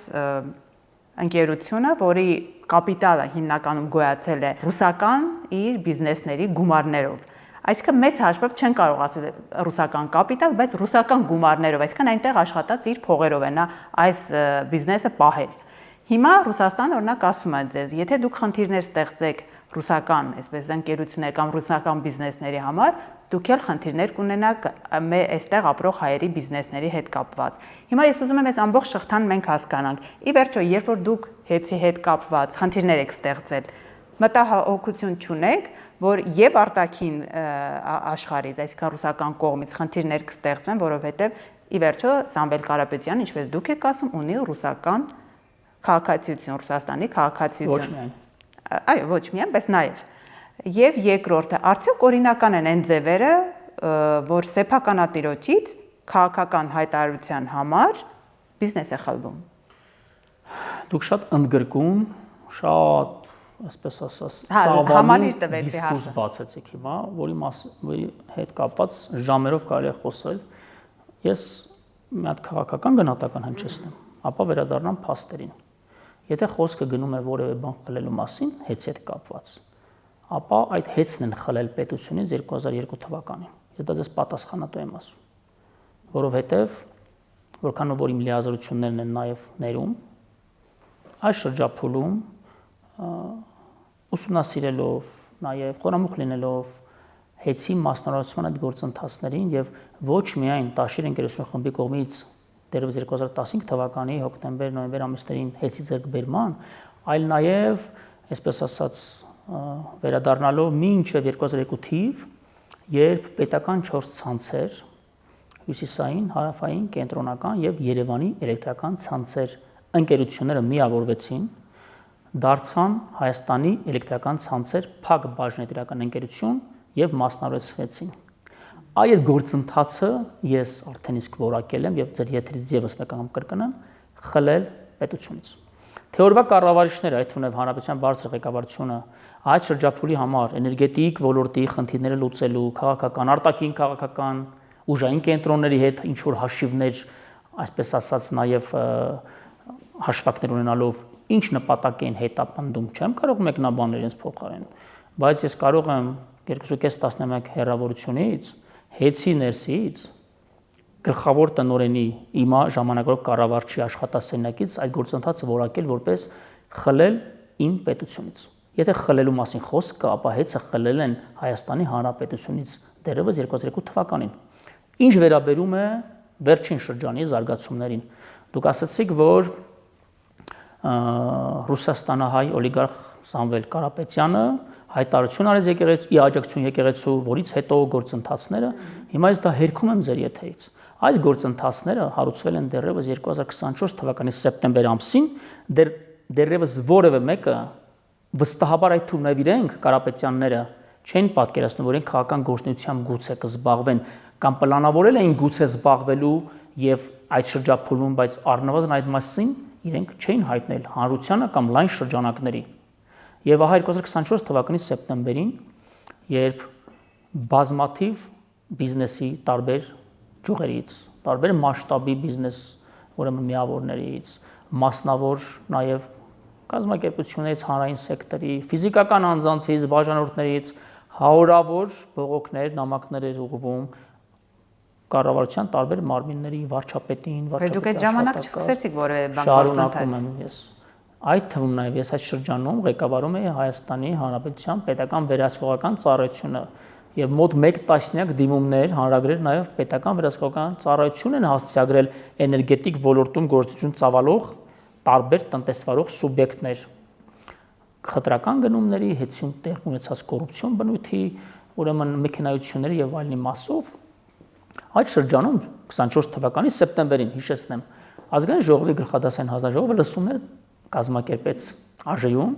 ընկերությունը, որի կապիտալը հիմնականում գոյացել է ռուսական իր բիզնեսների գումարներով, այսինքն մեծ հաշվով չեն կարող ասել ռուսական կապիտալ, բայց ռուսական գումարներով, այսինքն այնտեղ աշխատած իր փողերով է նա այս բիզնեսը պահել։ Հիմա Ռուսաստանը օրինակ ասում է ձեզ, եթե դուք խնդիրներ ստեղծեք ռուսական, այսպես ընկերություններ կամ ռուսական բիզնեսների համար, դուք էլ խնդիրներ կունենաք այստեղ ապրող հայերի բիզնեսների հետ կապված։ Հիմա ես ուզում եմ այս ամբողջ շղթան մենք հասկանանք։ Ի վերջո, երբ որ դուք հեծի հետ կապված խնդիրներ եք ստեղծել, մտահոգություն չունեք, որ եւ արտաքին աշխարհից, այսինքն ռուսական կողմից խնդիրներ կստեղծվեն, որովհետեւ ի վերջո Սամվել Կարապետյանը, ինչպես դուք եք ասում, ունի ռուսական քաղաքացիություն, Ռուսաստանի քաղաքացիություն։ Ոչ միայն։ Այո, ոչ միայն, բայց նաեւ։ Եվ երկրորդը, արդյոք օրինական են այն ձևերը, որ սեփականատիրոջից քաղաքական հայտարարության համար բիզնես է խլվում։ Դուք շատ ընդգրկուն, շատ այսպես ասած, ծավալուն դիսկուրս բացեցիք հիմա, որի հետ կապված ժամերով կարելի է խոսել։ Ես մի հատ քաղաքական գնահատական հնչեցնեմ, ապա վերադառնամ փաստերին։ Եթե խոսքը գնում է որևէ բան խլելու մասին, հեծի հետ կապված, ապա այդ հեծն են խլել պետությունից 2002 թվականին։ Ես դա ձեզ պատասխանատու եմ ասում, որովհետև որքան որ իմ լիազորություններն են նաև ներում, այս շրջափուլում ուսումնասիրելով, նաև խորամուխ լինելով հեծի մասնավորացման այդ գործընթացներին եւ ոչ միայն Տաշիր ընկերությունների խմբի կողմից դեռևս 2015 թվականի հոկտեմբեր-նոյեմբեր ամիսներին հեծի ձեռքբերման, այլ նաև, այսպես ասած, վերադառնալով մինչև 2002 թիվ, երբ պետական 4 ցանցեր հյուսիսային, հարավային, կենտրոնական եւ Երևանի էլեկտրական ցանցեր ընկերությունները միավորվեցին, դարձան Հայաստանի էլեկտրական ցանցեր փակ բաժնետիրական ընկերություն եւ մասնավորեցվեցին։ Այդ գործընթացը ես արդեն իսկ որակել եմ եւ ձեր եթերից եւս մեկ անգամ կրկնեմ, խլել պետությունից։ Թե օրվա կառավարիչները, այդ թվում Հանրապետության բարձր ղեկավարությունը, այդ շրջափուլի համար էներգետիկ ոլորտի խնդիրները լուծելու, քաղաքական, արտաքին քաղաքական, ուժային կենտրոնների հետ ինչ որ հաշիվներ, այսպես ասած, նաեւ հաշվարկներ ունենալով ինչ նպատակ են հետապնդում, չեմ կարող մեկնաբանել իրենց փոխարեն, բայց ես կարող եմ 2.5 տասնամյակ հեռավորությունից, հեծի ներսից, գլխավոր տնօրենի իմա ժամանակավոր կառավարչի աշխատասենյակից այդ գործընթացը որակել որպես խլել իմ պետությունից։ Եթե խլելու մասին խոսք կա, ապա հեծը խլել են Հայաստանի Հանրապետությունից դեռևս 2002 թվականին։ Ինչ վերաբերում է վերջին շրջանի զարգացումներին, դուք ասացիք, որ Ռուսաստանահայ օլիգարխ Սամվել Կարապետյանը հայտարարություն արեց եկեղեցու, աջակցություն եկեղեցու, որից հետո գործընթացները, հիմա ես դա հերքում եմ ձեր եթերից։ Այս գործընթացները հարուցվել են դեռևս 2024 թվականի սեպտեմբեր ամսին, դեռ դեռևս որևէ մեկը վստահաբար այդ թվում նաև իրենք Կարապետյանները չեն պատկերացնում, որ իրենք քաղաքական գործունեությամբ գուցե կզբաղվեն կամ պլանավորել էին գուցե զբաղվելու եւ այդ շրջափուլում, բայց առնվազն այդ մասին իրենք չէին հայտնել հանրությանը կամ լայն շրջանակների։ Եվ ահա 2024 թվականի սեպտեմբերին, երբ բազմաթիվ բիզնեսի տարբեր ճյուղերից, տարբեր մասշտաբի բիզնես ուրեմն միավորներից, մասնավոր նաև կազմակերպություններից, հանրային սեկտորի, ֆիզիկական անձանցից, բաժանորդներից հարյուրավոր բողոքներ, նամակներ էր ուղղվում կառավարության տարբեր մարմինների վարչապետին, Դուք այդ ժամանակ չսկսեցիք որևէ բան շարունակում եմ ես։ Այդ թվում նաև ես այդ շրջանում ղեկավարում էի Հայաստանի Հանրապետության պետական վերահսկողական ծառայությունը եւ մոտ 1 տասնյակ դիմումներ, հանրագրեր նաև պետական վերահսկողական ծառայություն են հասցեագրել էներգետիկ ոլորտում գործունեություն ծավալող տարբեր տնտեսվարող սուբյեկտներ խտրական գնումների, հետիում տեղ ունեցած կոռուպցիոն բնույթի, ուրեմն մեքենայությունների եւ այլնի մասով այդ շրջանում 24 թվականի սեպտեմբերին հիշեցնեմ ազգային ժողովի գլխադասային հանձնաժողովը լսումներ կազմակերպեց ԱԺ-ում,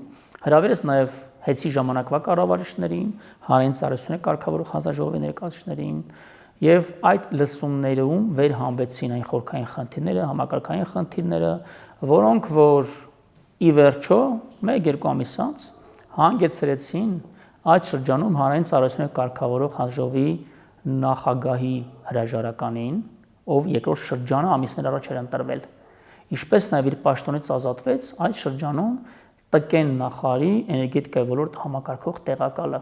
հրավիրեց նաև հետի ժամանակվա կառավարիչներին, հանրային ծառայությունների կարգավորող հանձնաժողովի ներկայացուցիչներին եւ այդ լսումներում վերհանվեցին այն խորքային խնդիրները, համակարգային խնդիրները, որոնք որ ի վերջո 1-2 ամիս անց հանգեցրեցին այդ շրջանում հանրային ծառայությունների կարգավորող հանձնաժողովի նախագահի հրաժարականին, ով երկրորդ շրջանը ամիսներ առաջ էր ընտրվել։ Ինչպես նաև իր պաշտոնից ազատվեց այդ շրջանում ՏԿ-ն նախարարի էներգետիկայի ոլորտ համակարգող տեղակալը։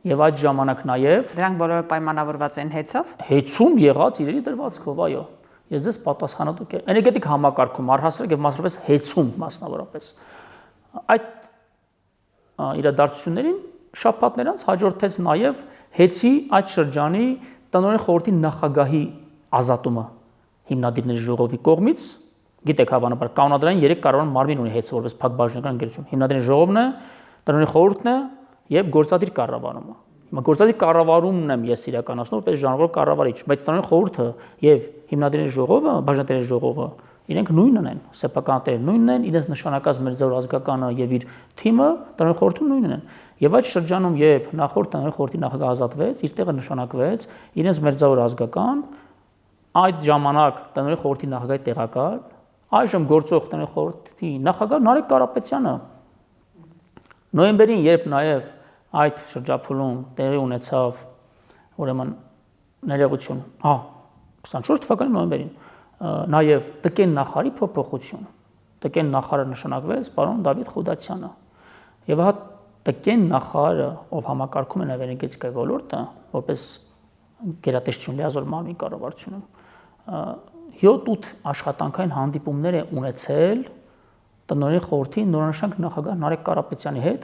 Եվ այդ ժամանակ նաև դրանք բոլորը պայմանավորված են հեծով։ Հեծում եղած իրերի դրվածքով, այո։ Ես ձեզ պատասխանատու կեմ։ Էներգետիկ համակարգում առհասարակ եւ մասնավորապես հեծում մասնավորապես։ Այդ իրադարձություններին շաբաթներ անց հաջորդեց նաև հեծի այդ շրջանի տնօրեն խորհրդի նախագահի ազատումը հիմնադիրների ժողովի կողմից։ Գիտեք, հավանաբար կանոնադրային 3 կառավարման մարմին ունի հեծը որպես փակ բաժնական ընկերություն։ Հիմնադիրների ժողովն է, տնօրեն խորհուրդն է եւ գործադիր կառավարումը։ Հիմա գործադիր կառավարումն եմ ես իրականացնում որպես ժանրավոր կառավարիչ, բայց տնօրեն խորհուրդը եւ հիմնադիրների ժողովը, բաժնետերերի ժողովը իրենք նույնն են, սեփականատերը նույնն են, իրենց նշանակած Մերձավոր ազգականը եւ իր թիմը տնօրեն խորհրդում նույնն են։ Եվ այդ շրջանում, երբ նախորդ տնօրեն խորհրդի նախագահ ազատվեց, իր տեղը նշանակվեց իրենց Մերձավոր ազգական, այդ ժամանակ տնօրեն խորհրդի նախագահի տեղակալ, այժմ գործող տնօրեն խորհրդի նախագահ Նարեկ Կարապետյանը։ Նոյեմբերին, երբ նաև այդ շրջափուլում տեղի ունեցավ ուրեմն ներողություն, 24 թվականի նոյեմբերին, նաև ՏԿ նախարարի փոփոխություն, ՏԿ նախարարը նշանակվեց պարոն Դավիթ Խուդացյանը։ Եվ հա ՏԿ նախարարը, ով համակարգում է նաև էներգետիկայի ոլորտը, որպես գերատեսչություն լիազոր մարմին կառավարությունում, 7-8 աշխատանքային հանդիպումներ է ունեցել տնօրեն խորհրդի նորանշանակ նախագահ Նարեկ Կարապետյանի հետ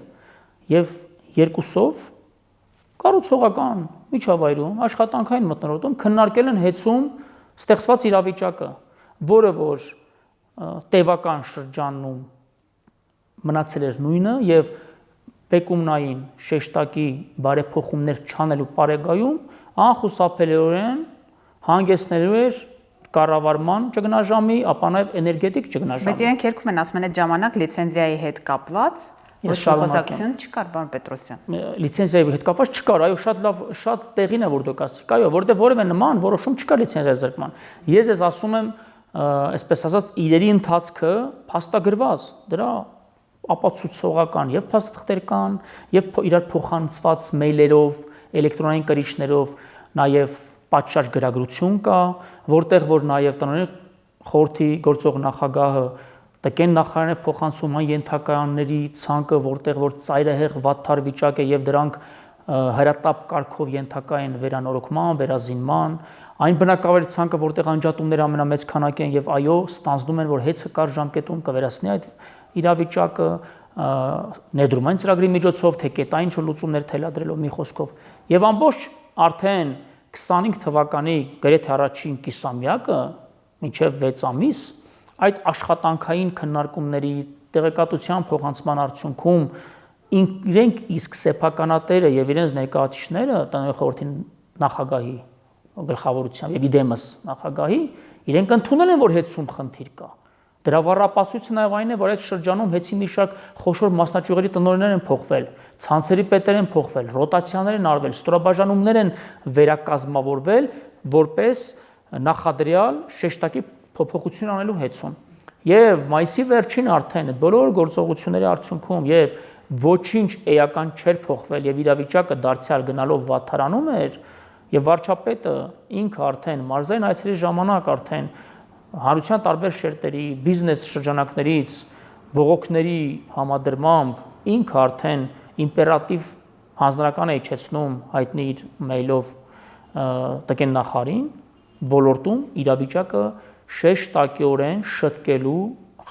եւ երկուսով կառուցողական միջավայրում աշխատանքային մթնոլորտում քննարկել են հեծում ստեղծված իրավիճակը, որը որ տևական շրջանում մնացել էր նույնը եւ բեկումնային շեշտակի բարեփոխումներ չանելու պարագայում անխուսափելիորեն հանգեցնելու էր կառավարման ճգնաժամի, ապա նաև էներգետիկ ճգնաժամի։ Բայց իրենք երգում են, ասում են այդ ժամանակ լիցենզիայի հետ կապված խոսակցություն չկար, պարոն Պետրոսյան։ Լիցենզիայի հետ կապված չկար, այո, շատ լավ, շատ տեղին է որ դուք ասիք, այո, որտեղ որևէ նման որոշում չկար լիցենզիայի զրկման։ Ես ասում եմ, այսպես ասած, իրերի ընթացքը փաստագրված, դրա ապացուցողական եւ փաստաթղթեր կան, եւ իրար փոխանցված մեյլերով, էլեկտրոնային կրիչներով, նաեւ պատշաճ գրագրություն կա, որտեղ որ նաև տնօրեն խորհրդի գործող նախագահը ՏԿ նախարարն է փոխանցում այն ենթականների ցանկը, որտեղ որ ծայրահեղ վատթար վիճակ է եւ դրանք հրատապ կարգով ենթակա են վերանորոգման, վերազինման, այն բնակավայրի ցանկը, որտեղ անջատումները ամենամեծ քանակի են եւ այո, ստանձնում են, որ հեծը կար ժամկետում կվերացնի այդ իրավիճակը ներդրումային ծրագրի միջոցով, թե կետային լուծումներ թելադրելով մի խոսքով եւ ամբողջ արդեն 25 թվականի գրեթե առաջին կիսամյակը մինչև 6 ամիս այդ աշխատանքային քննարկումների տեղեկատվության փոխանցման արդյունքում իրենք իսկ սեփականատերը եւ իրենց ներկայացուցիչները տնօրեն խորհրդի նախագահի գլխավորությամբ եւ իդեմս նախագահի իրենք ընդունել են որ հեծում խնդիր կա Դրա վառապացույցը նաև այն է, որ այդ շրջանում հեծի մի շարք խոշոր մասնաճյուղերի տնօրեններ են փոխվել, ցանցերի պետեր են փոխվել, ռոտացիաներ են արվել, ստորաբաժանումներ են վերակազմավորվել որպես նախադրյալ շեշտակի փոփոխություն անելու հեծում։ Եվ մայիսի վերջին արդեն այդ բոլոր գործողությունների արդյունքում, երբ ոչինչ էական չէր փոխվել եւ իրավիճակը դարձյալ գնալով վատթարանում էր, եւ վարչապետը ինքը արդեն մարզային այցերի ժամանակ արդեն հանրության տարբեր շերտերի, բիզնես շրջանակներից, բողոքների համադրմամբ ինքը արդեն իմպերատիվ հանձնարարական է իջեցնում հայտնի իր մեյլով տկեն նախարարին, ոլորտում իրավիճակը շեշտակիորեն շտկելու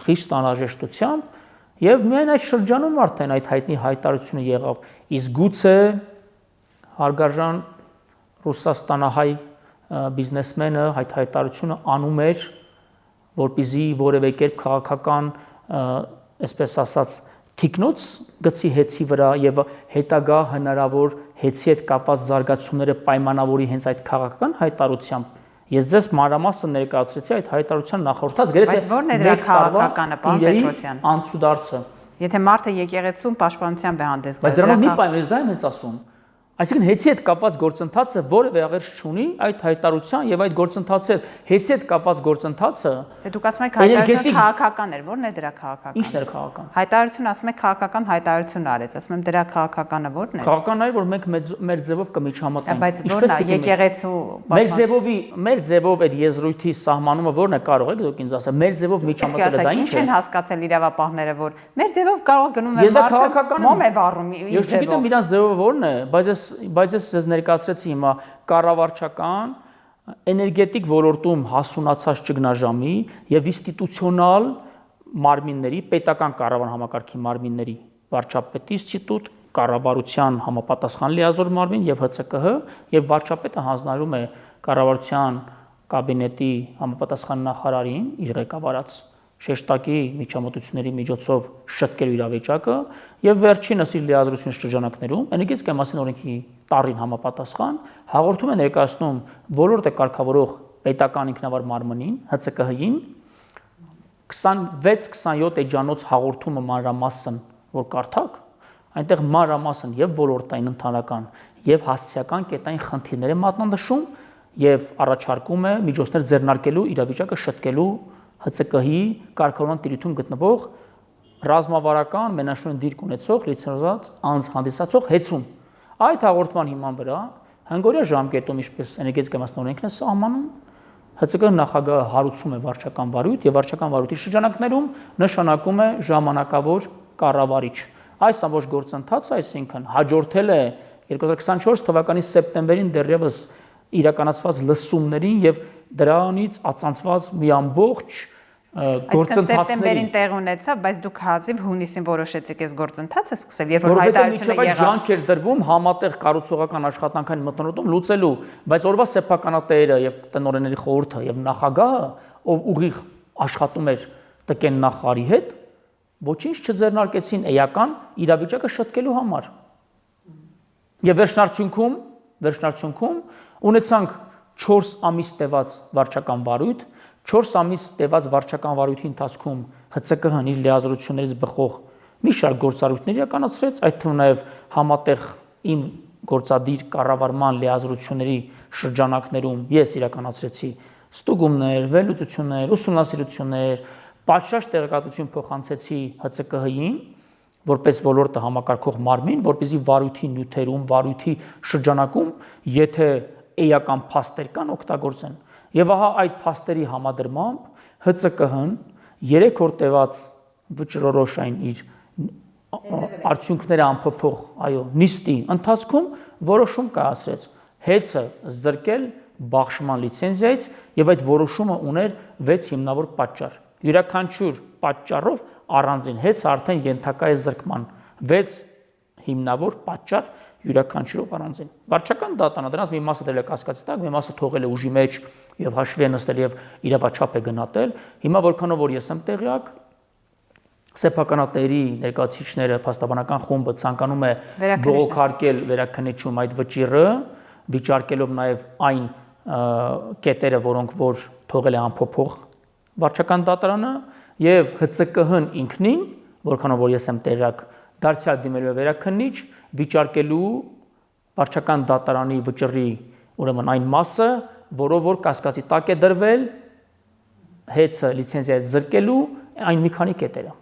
խիստ անհրաժեշտությամբ եւ միայն այդ շրջանում արդեն այդ հայտնի հայտարարությունը եղավ, իսկ գուցե հարգարժան ռուսաստանահայ բիզնեսմենը այդ հայտարարությունը անում էր, որպեսզի որևէ կերպ քաղաքական, այսպես ասած, թիկնոց գցի հեծի վրա եւ հետագա հնարավոր հեծի հետ կապված զարգացումները պայմանավորի հենց այդ քաղաքական հայտարարությամբ։ Ես ձեզ մանրամասն ներկայացրեցի այդ հայտարարության նախորդած գրեթե ո՞րն է դրա քաղաքականը, պարոն Պետրոսյան։ Անցուդարձը։ Եթե մարդը եկեղեցում պաշտպանությամբ է հանդես գալիս, բայց դրանով մի պայման, ես դա եմ հենց ասում։ Այսինքն հեծի հետ կապված գործընթացը որևէ աղերս չունի այդ հայտարարության եւ այդ գործընթացը հեծի հետ կապված գործընթացը։ Դե դուք ասում եք հայտարարությունը քաղաքական էր, ո՞րն է դրա քաղաքական։ Ի՞նչն էր քաղաքական։ Հայտարարությունը ասում եք քաղաքական հայտարարություն արեց, ասում եմ դրա քաղաքականը ո՞րն է։ Քաղաքականն էր, որ մենք մեր ձևով կմիջհամատենք։ Բայց ո՞րն է եկեղեցու մեր ձևով այդ եզրույթի սահմանումը ո՞րն է, կարող եք դուք ինձ ասել, մեր ձևով միջամտելը դա ինչ է։ Ինչ են հասկացել իրավապահները, որ մեր ձևով կարող գնում է մարդը մոմ է վառում։ Ես չգիտեմ իրանց ձևը ո՞րն է, բայց ես ներկայացրեցի հիմա կառավարչական էներգետիկ ոլորտում հասունացած ճգնաժամի եւ ինստիտուցիոնալ մարմինների, պետական կառավարման համակարգի մարմինների վարչապետի ինստիտուտ, կառավարության համապատասխան լիազոր մարմին եւ ՀՑԿՀ եւ վարչապետը հանձնարարում է կառավարության կաբինետի համապատասխան նախարարին իր ղեկավարած շեշտակի միջամտությունների միջոցով շտկելու իրավիճակը եւ վերջինս իր լիազորություն շրջանակներում էներգետիկայի մասին օրենքի տառին համապատասխան հաղորդում է ներկայացնում ոլորտը կարգավորող պետական ինքնավար մարմնին ՀՑԿՀ-ին 26-27 էջանոց հաղորդումը մանրամասն որ կարդակ այնտեղ մանրամասն եւ ոլորտային ընդհանրական եւ հասցեական կետային խնդիրներ է մատնանշում եւ առաջարկում է միջոցներ ձեռնարկելու իրավիճակը շտկելու ՀՑԿՀ-ի կարգավորման տիրույթում գտնվող ռազմավարական մենաշնորհ դիրք ունեցող լիցենզիաց անձ հանդիսացող հեծում։ Այդ հաղորդման հիման վրա հնգօրյա ժամկետում ինչպես էներգետիկայի մասին օրենքն է սահմանում, ՀՑԿՀ նախագահը հարուցում է վարչական վարույթ եւ վարչական վարույթի շրջանակներում նշանակում է ժամանակավոր կառավարիչ։ Այս ամբողջ գործընթացը, այսինքն հաջորդել է 2024 թվականի սեպտեմբերին դեռևս իրականացված լսումներին եւ դրանից ածանցված մի ամբողջ գործընթացների սեպտեմբերին տեղ ունեցավ, բայց դուք հազիվ հունիսին որոշեցիք այս գործընթացը սկսել, երբ որ հայտարարությունը եղավ։ Ջանքեր դրվում համատեղ կառուցողական աշխատանքային մթնոլորտում լուծելու, բայց օրվա սեփականատերը եւ տնօրենների խորհուրդը եւ նախագահը, ով ուղիղ աշխատում էր տկեն նախարարի հետ, ոչինչ չձեռնարկեցին էական իրավիճակը շտկելու համար։ Եվ վերջնարդյունքում ունեցանք 4 ամիս տևած վարչական վարույթ, 4 ամիս տևած վարչական վարույթի ընթացքում ՀՑԿՀ-ն իր լիազորություններից բխող մի շարք գործառույթներ իրականացրեց, այդ թվում նաև համատեղ իմ գործադիր կառավարման լիազորությունների շրջանակներում ես իրականացրեցի ստուգումներ, վերլուծություններ, ուսումնասիրություններ, պատշաճ տեղեկատվություն փոխանցեցի ՀՑԿՀ-ին, որպես ոլորտը համակարգող մարմին, որպեսզի վարույթի նյութերում, վարույթի շրջանակում, եթե էական փաստեր կան, օգտագործեն։ Եվ ահա այդ փաստերի համադրմամբ ՀՑԿՀ-ն 3 օր տևած վճռորոշային իր արդյունքները անփոփոխ, այո, նիստի ընթացքում որոշում կայացրեց հեծը զրկել բաշխման լիցենզիայից եւ այդ որոշումը ուներ 6 հիմնավոր պատճառ։ Յուրաքանչյուր պատճառով առանձին հեծը արդեն ենթակա է զրկման 6 հիմնավոր պատճառ յուրաքանչյուրով առանձին։ Վարչական դատանը դրանց մի մասը դել է կասկածի տակ, մի մասը թողել է ուժի մեջ եւ հաշվի է նստել եւ իրավաչափ է գնահատել։ Հիմա որքանով որ ես եմ տեղյակ, սեփականատերի ներկայացուցիչները փաստաբանական խումբը ցանկանում է բողոքարկել վերաքննիչում այդ վճիռը, վիճարկելով նաեւ այն կետերը, որոնք որ թողել է անփոփոխ վարչական դատարանը եւ ՀՑԿՀ-ն ինքնին, որքանով որ ես եմ տեղյակ, դարձյալ դիմելու է վերաքննիչ վիճարկելու վարչական դատարանի վճռի ուրեմն այն մասը, որով որ կասկածի տակ է դրվել հեծը լիցենզիայից զրկելու այն մի քանի կետերը։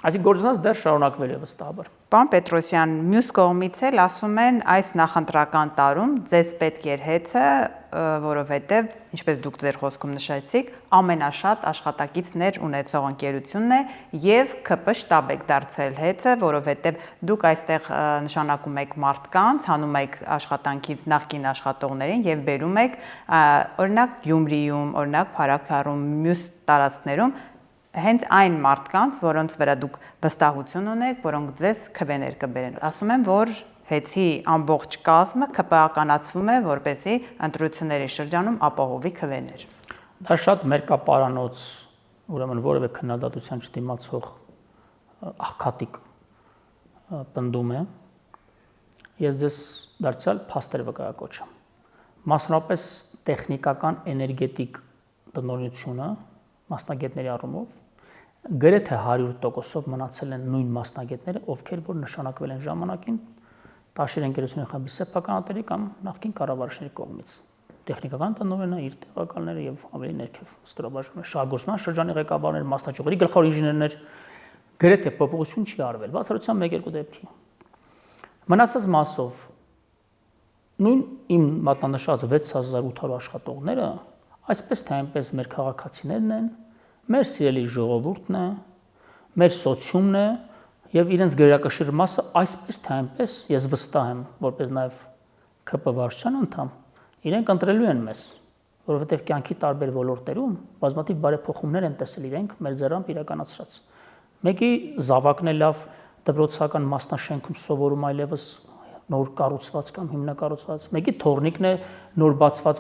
Այսինքն գործընթաց դեռ շարունակվել է վստահաբար։ Պարոն Պետրոսյան, մյուս կողմից էլ ասում են այս նախընտրական տարում ձեզ պետք էր հեծը, որովհետև, ինչպես դուք ձեր խոսքում նշեցիք, ամենաշատ աշխատակիցներ ունեցող ընկերությունն է եւ ԿՊ շտաբ եք դարձել հեծը, որովհետև դուք այստեղ նշանակում եք մարդկանց, հանում եք աշխատանքից նախկին աշխատողներին եւ բերում եք օրինակ Գյումրիում, օրինակ Փարաքարում, մյուս տարածքներում հենց այն մարդկանց, որոնց վրա դուք վստահություն ունեք, որոնք ձեզ քվեներ կբերեն։ Ասում են, որ հեծի ամբողջ կազմը ԿՊ-ականացվում է, որպեսզի ընտրությունների շրջանում ապահովի քվեներ։ Դա շատ մերկապարանոց, ուրեմն որևէ քննադատության չդիմացող աղքատիկ պնդում է։ Ես ձեզ դարձյալ փաստեր վկայակոչեմ։ Մասնավորապես տեխնիկական էներգետիկ տնօրինությունը մասնագետների առումով գրեթե 100%-ով մնացել են նույն մասնագետները, ովքեր որ նշանակվել են ժամանակին Տաշիր ընկերությունների խմբի սեփականատերի կամ նախկին կառավարիչների կողմից։ Տեխնիկական տնօրենը իր տեղակալները եւ ավելի ներքև ստորաբաժանումը շահգործման շրջանի ղեկավարներ, մասնաճյուղերի գլխավոր ինժեներներ գրեթե փոփոխություն չի արվել, բացառությամբ 1-2 դեպքի։ Մնացած մասով նույն իմ մատնանշած 6800 աշխատողները այսպես թե այնպես մեր քաղաքացիներն են, մեր սիրելի ժողովուրդն է, մեր սոցիումն է եւ իրենց գերակշիռ մասը այսպես թե այնպես ես վստահ եմ, որպես նաեւ ԿՊ վարչության անդամ, իրենք ընտրելու են մեզ, որովհետեւ կյանքի տարբեր ոլորտերում բազմաթիվ բարեփոխումներ են տեսել իրենք մեր ձեռամբ իրականացրած։ Մեկի զավակն է լավ դպրոցական մասնաշենքում սովորում այլևս նոր կառուցված կամ հիմնակառուցված, մեկի թորնիկն է նոր բացված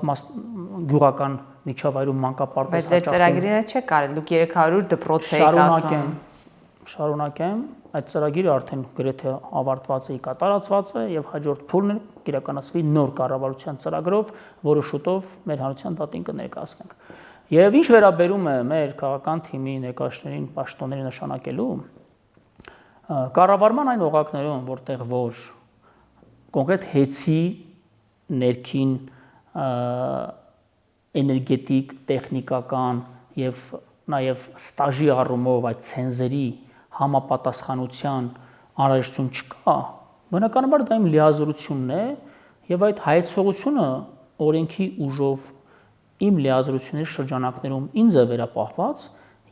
գյուղական միջավայրում մանկապարտեզ հաճախում։ Բայց այդ ծրագիրը չէ կարել, դուք 300 դպրոց եք ասում։ Շարունակեմ, այդ ծրագիրը արդեն գրեթե ավարտված է, կատարածված է եւ հաջորդ փուլն կիրականացվի նոր կառավարության ծրագրով, որը շուտով մեր հանրության դատին կներկայացնենք։ Եվ ինչ վերաբերում է մեր քաղաքական թիմի ներկայացուցիչներին, պաշտոնների նշանակելու, կառավարման այն օղակներում, որտեղ որ կոնկրետ հեծի ներքին էներգետիկ, տեխնիկական եւ նաեւ ստաժի առումով այդ ցենզերի համապատասխանության անհրաժեշտություն չկա, բնականաբար դա իմ լիազորությունն է եւ այդ հայեցողությունը օրենքի ուժով իմ լիազորությունների շրջանակներում ինձ է վերապահված,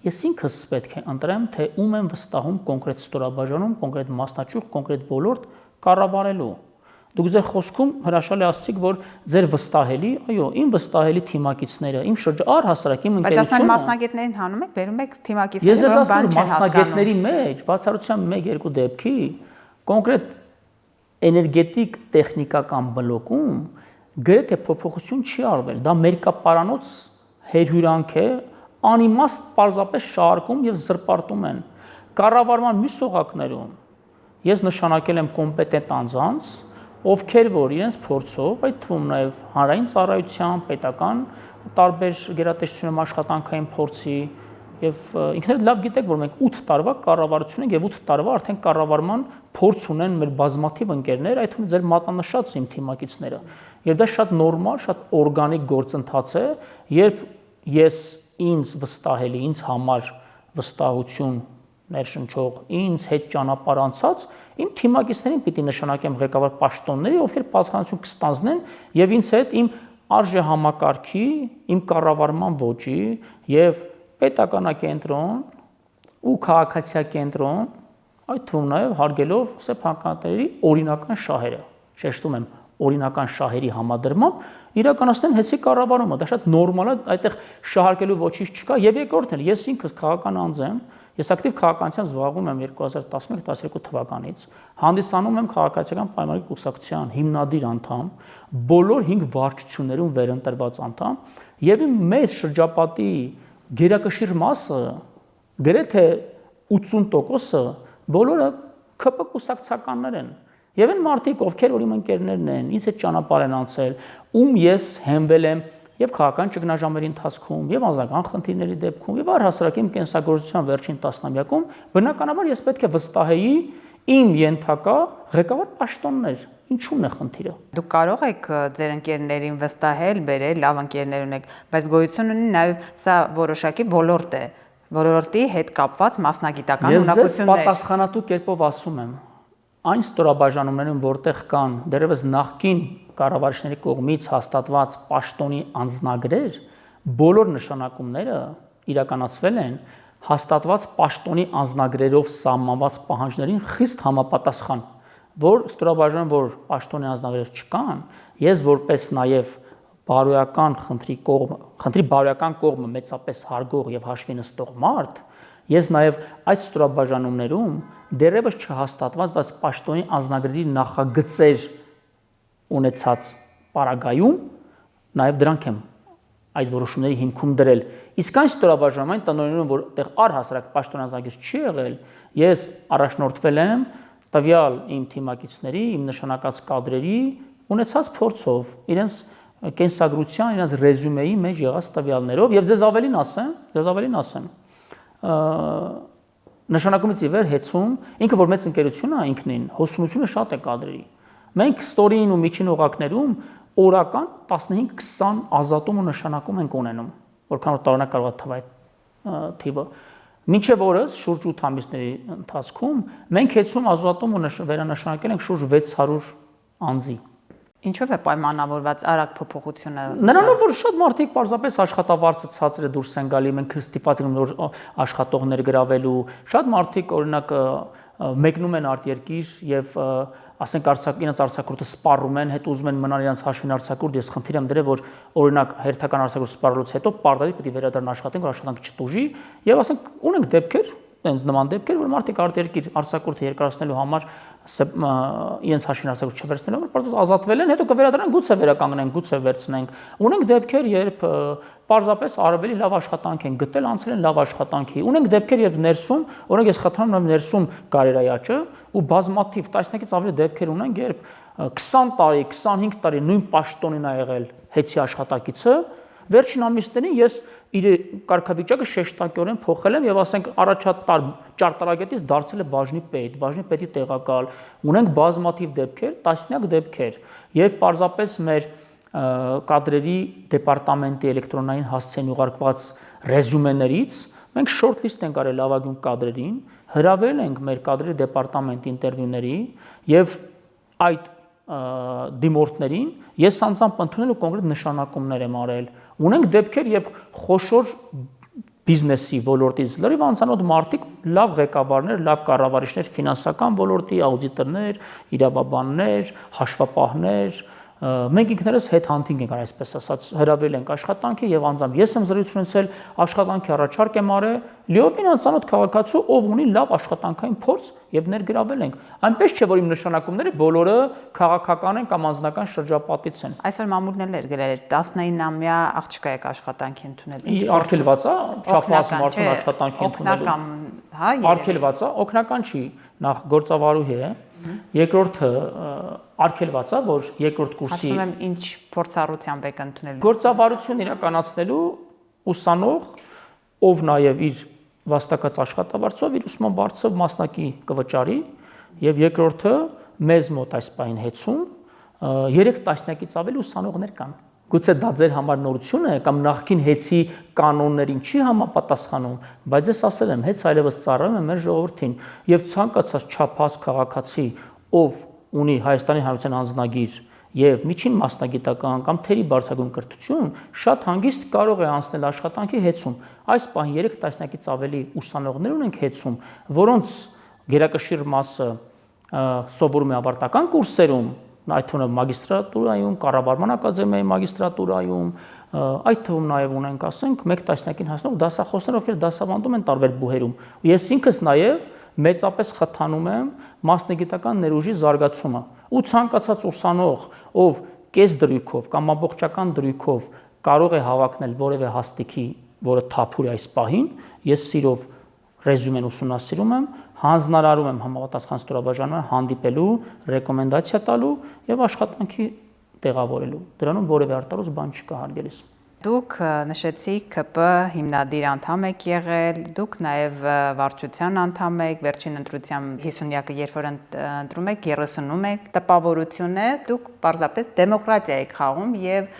ես ինքս պետք է ընտրեմ, թե ում եմ վստահում կոնկրետ ստորաբաժանում, կոնկրետ մասնաճյուղ, կոնկրետ ոլորտ կառավարելու։ Դուք ձեր խոսքում հրաշալի ասացիք, որ ձեր վստահելի, այո, իմ վստահելի թիմակիցները, իմ առհասարակ իմ ընկերությունը։ Բայց ասեն մասնագետներին հանում եք, բերում եք թիմակիցները, ես ձեզ ասում եմ մասնագետների մեջ, բացառությամբ 1-2 դեպքի, կոնկրետ էներգետիկ տեխնիկական բլոկում գրեթե փոփոխություն չի արվել։ Դա մերկապարանոց հերհյուրանք է, անիմաստ պարզապես շարքում եւ զրպարտում են։ Կառավարման մյուս օղակներում ես նշանակել եմ կոմպետենտ անձանց, ովքեր որ իրենց փորձով, այդ թվում նաև հանրային ծառայության, պետական տարբեր գերատեսչությունում աշխատանքային փորձի եւ ինքներդ լավ գիտեք, որ մենք 8 տարվա կառավարություն ենք եւ 8 տարվա արդեն կառավարման փորձ ունեն մեր բազմաթիվ ընկերներ, այդ թվում ձեր մատնանշած իմ թիմակիցները։ Եվ դա շատ նորմալ, շատ օրգանիկ գործընթաց է, երբ ես ինձ վստահելի, ինձ համար վստահություն ներշնչող, ինձ հետ ճանապարհ անցած իմ թիմակիցներին պիտի նշանակեմ ղեկավար պաշտոնների, ովքեր պատասխանատվություն կստանձնեն եւ ինձ հետ իմ արժեհամակարգի, իմ կառավարման ոճի եւ պետականակենտրոն ու քաղաքացիակենտրոն, այդ թվում նաեւ հարգելով սեփականատերերի օրինական շահերը, շեշտում եմ, օրինական շահերի համադրմամբ իրականացնեն հեծի կառավարումը, դա շատ նորմալ է, այդտեղ շահարկելու ոչինչ չկա եւ երկրորդն էլ ես ինքս քաղաքական անձ եմ, ես ակտիվ քաղաքականությամբ զբաղվում եմ 2011-12 թվականից, հանդիսանում եմ քաղաքացիական պայմանների կուսակցության հիմնադիր անդամ, բոլոր 5 վարչություններում վերընտրված անդամ եւ իմ մեծ շրջապատի գերակշիռ մասը, գրեթե 80%-ը բոլորը ԿՊ կուսակցականներ են։ Եվ այն մարդիկ, ովքեր որ իմ ընկերներն են, ինձ հետ ճանապարհ են անցել, ում ես հենվել եմ եւ քաղաքական ճգնաժամերի ընթացքում, եւ անձնական խնդիրների դեպքում, եւ առհասարակ իմ կենսագործության վերջին տասնամյակում բնականաբար ես պետք է վստահեի իմ ենթակա ղեկավար պաշտոններ։ Ինչու՞մն է խնդիրը։ Դուք կարող եք ձեր ընկերներին վստահել, բերել, լավ ընկերներ ունեք, բայց գոյություն ունի նաև սա որոշակի ոլորտ է, ոլորտի հետ կապված մասնագիտական ունակություններ։ Ես պատասխանատու կերպով ասում եմ, այն ստորաբաժանումներում, որտեղ կան դեռևս նախկին կառավարիչների կողմից հաստատված պաշտոնի անձնագրեր, բոլոր նշանակումները իրականացվել են հաստատված պաշտոնի անձնագրերով սահմանված պահանջներին խիստ համապատասխան, որ ստորաբաժանում, որ պաշտոնի անձնագրեր չկան, ես որպես նաև բարոյական խնդրի բարոյական կողմը մեծապես հարգող եւ հաշվի նստող մարդ, ես նաև այդ ստորաբաժանումներում դեռևս չհաստատված, բայց պաշտոնի անձնագրերի նախագծեր ունեցած պարագայում նաև դրանք եմ այդ որոշումների հիմքում դրել։ Իսկ այն ստորաբաժանումային տնօրիներում, որտեղ առհասարակ պաշտոնի անձնագիր չի եղել, ես առաջնորդվել եմ տվյալ իմ թիմակիցների, իմ նշանակած կադրերի ունեցած փորձով, իրենց կենսագրության, իրենց ռեզյումեի մեջ եղած տվյալներով եւ ձեզ ավելին ասեմ, նշանակումից ի վեր հեծում, ինքը որ մեծ ընկերություն է ինքնին, հոսունությունը շատ է կադրերի։ Մենք ստորին ու միջին օղակներում օրական 15-20 ազատում ու նշանակում ենք ունենում, որքան որ տարօրինակ կարող է թվալ այդ թիվը։ Մինչև օրս շուրջ 8 ամիսների ընթացքում մենք հեծում ազատում ու վերանշանակել ենք շուրջ 600 անձի։ Ինչով է պայմանավորված արագ փոփոխությունը։ Նրանով որ շատ մարդիկ պարզապես աշխատավարձը ցածր է դուրս են գալի, մենք ստիպված ենք նոր աշխատողներ գրավելու, շատ մարդիկ օրինակ մեկնում են արտերկիր եւ ասենք իրենց արձակուրդը սպառում են, հետո ուզում են մնալ իրենց հաշվին արձակուրդ, ես խնդիր եմ դրել, որ օրինակ հերթական արձակուրդ սպառելուց հետո պարտադիր պետք է վերադառնան աշխատեն, որ աշխատանքը չտուժի, եւ ասենք ունենք դեպքեր, այնց նման դեպքեր, որ մարդիկ արտերկիր արձակուրդը երկարացնելու համար իրենց հաշվին արձակուրդ չվերցնելու համար պարզապես ազատվել են, հետո կվերադառնան, գուցե վերականգնեն, գուցե վերցնենք։ Ունենք դեպքեր, երբ պարզապես ավելի լավ աշխատանք են գտել, անցել են լավ աշխատանքի։ Ունենք դեպքեր, երբ ներսում, օրինակ ես խթանում եմ ներսում կարերայաճը ու բազմաթիվ տասնյակից ավելի դեպքեր ունենք, երբ 20 տարի, 25 տարի նույն պաշտոնին ա եղել հեծի աշխատակիցը, վերջին ամիսներին ես իր կարգավիճակը շեշտակորեն փոխել եմ եւ ասենք առաջատար ճարտարագետից դարձել է բաժնի պետի տեղակալ։ Ունենք բազմաթիվ դեպքեր, տասնյակ դեպքեր, երբ պարզապես մեր կադրերի դեպարտամենտի էլեկտրոնային հասցեն ուղարկված ռեզյումեներից մենք շորթ-լիստ ենք արել լավագույն կադրերին, հրավիրել ենք մեր կադրերի դեպարտամենտի ինտերվյուների եւ այդ դիմորդներին ես անձամբ ընդունել ու կոնկրետ նշանակումներ եմ արել։ Ունենք դեպքեր, երբ խոշոր բիզնեսի ոլորտից լրիվ անծանոթ մարդիկ, լավ ղեկավարներ, լավ կառավարիչներ, ֆինանսական ոլորտի աուդիտորներ, իրավաբաններ, հաշվապահներ, մենք ինքներս headhunting ենք արել, այսպես ասած, հրավիրել ենք աշխատանքի եւ անձամբ ես եմ զրույց ունեցել, աշխատանքի առաջարկ եմ արել, լիովին անծանոթ քաղաքացու, ով ունի լավ աշխատանքային փորձ եւ ներգրավել ենք։ Այնպես չէ, որ իմ նշանակումները բոլորը քաղաքական են կամ անձնական շրջապատից են։ Այսօր մամուլն էլ գրել էր 19-ամյա աղջկա եք աշխատանքի ընդունել։ Արգելված է, չափահաս մարդուն աշխատանքի ընդունելու։ Արգելված է, օգնական չի, նախ գործավարուհի է, երկրորդը արգելված է, որ երկրորդ կուրսի ասում եմ ինչ փորձառությամբ եք ընդունել։ Գործավարություն իրականացնելու ուսանող, ով նաև իր վաստակած աշխատավարձով իր ուսման վարձը մասնակի կվճարի, եւ երկրորդը մեզ մոտ այս պահին հեծում 3 տասնյակից ավելի ուսանողներ կան։ Գուցե դա ձեր համար նորություն է կամ նախքին հեծի կանոններին չի համապատասխանում, բայց ես ասել եմ, հեծ այլևս ծառայում է մեր ժողովրդին եւ ցանկացած չափահաս քաղաքացի, ով ունի Հայաստանի Հանրության անձնագիր եւ միջին մասնագիտական կամ թերի բարձրագույն կրթություն, շատ հանգիստ կարող է անցնել աշխատանքի հեծում։ Այս պահին 3 տասնյակից ավելի ուսանողներ ունենք հեծում, որոնց գերակշիռ մասը սովորում է ավարտական կուրսերում, այդ թվում մագիստրատուրայում, կառավարման ակադեմիայի մագիստրատուրայում, այդ թվում նաև ունենք, ասենք, 1 տասնյակին հասնող դասախոսներ, ովքեր դասավանդում են տարբեր բուհերում։ Ես ինքս նաև մեծապես խթանում եմ մասնագիտական ներուժի զարգացումը։ Ու ցանկացած ուսանող, ով կես դրույքով կամ ամբողջական դրույքով կարող է հավակնել որևէ հաստիքի, որը թափուր է այս պահին, ես սիրով ռեզյումեն ուսումնասիրում եմ, հանձնարարում եմ համապատասխան ստորաբաժանման հանդիպելու, ռեկոմենդացիա տալու եւ աշխատանքի տեղավորելու։ Դրանում որևէ արտարոց բան չկա, հարգելիս։ Դուք նշեցիք ԿՊ հիմնադիր անդամ եք եղել, դուք նաև վարչության անդամ եք, վերջին ընտրությամբ 50-յակը երբ որ ընտրում եք 30-ում եք, տպավորություն է, դուք պարզապես դեմոկրատիա եք խաղում եւ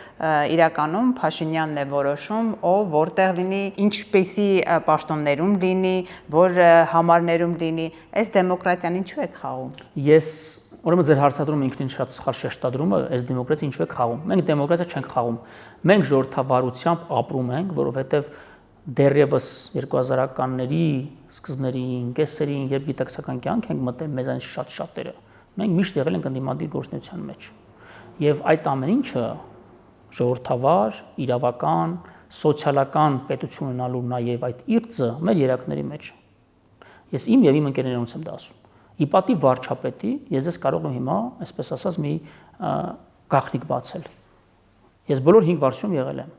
իրականում Փաշինյանն է որոշում, ով որտեղ լինի, ինչպեսի պաշտոններում լինի, որ համարներում լինի, այս դեմոկրատիան ինչու եք խաղում։ Ես ուրեմն ձեր հարցադրումը ինքնին շատ սխալ շեշտադրումը, այս դեմոկրատիա ինչու է խաղում։ Մենք դեմոկրատիա չենք խաղում։ Մենք ժողովրդավարությամբ ապրում ենք, որովհետև դեռևս 2000-ականների սկզբներին, կեսերին, երբ գիտակցական կյանք ենք մտել, մեզանից շատ շատերը, մենք միշտ եղել ենք ընդդիմադիր գործունեության մեջ։ Եվ այդ ամեն ինչը ժողովրդավար, իրավական, սոցիալական պետություն ունենալու նաև այդ իղձը մեր երակների մեջ։ Ես իմ եւ իմ ընկերներոնց եմ դա ասում։ Ի պատիվ վարչապետի ես ես կարող եմ հիմա, այսպես ասած, մի գաղտնիք բացել։ Ես բոլոր 5 վարչությունում եղել եմ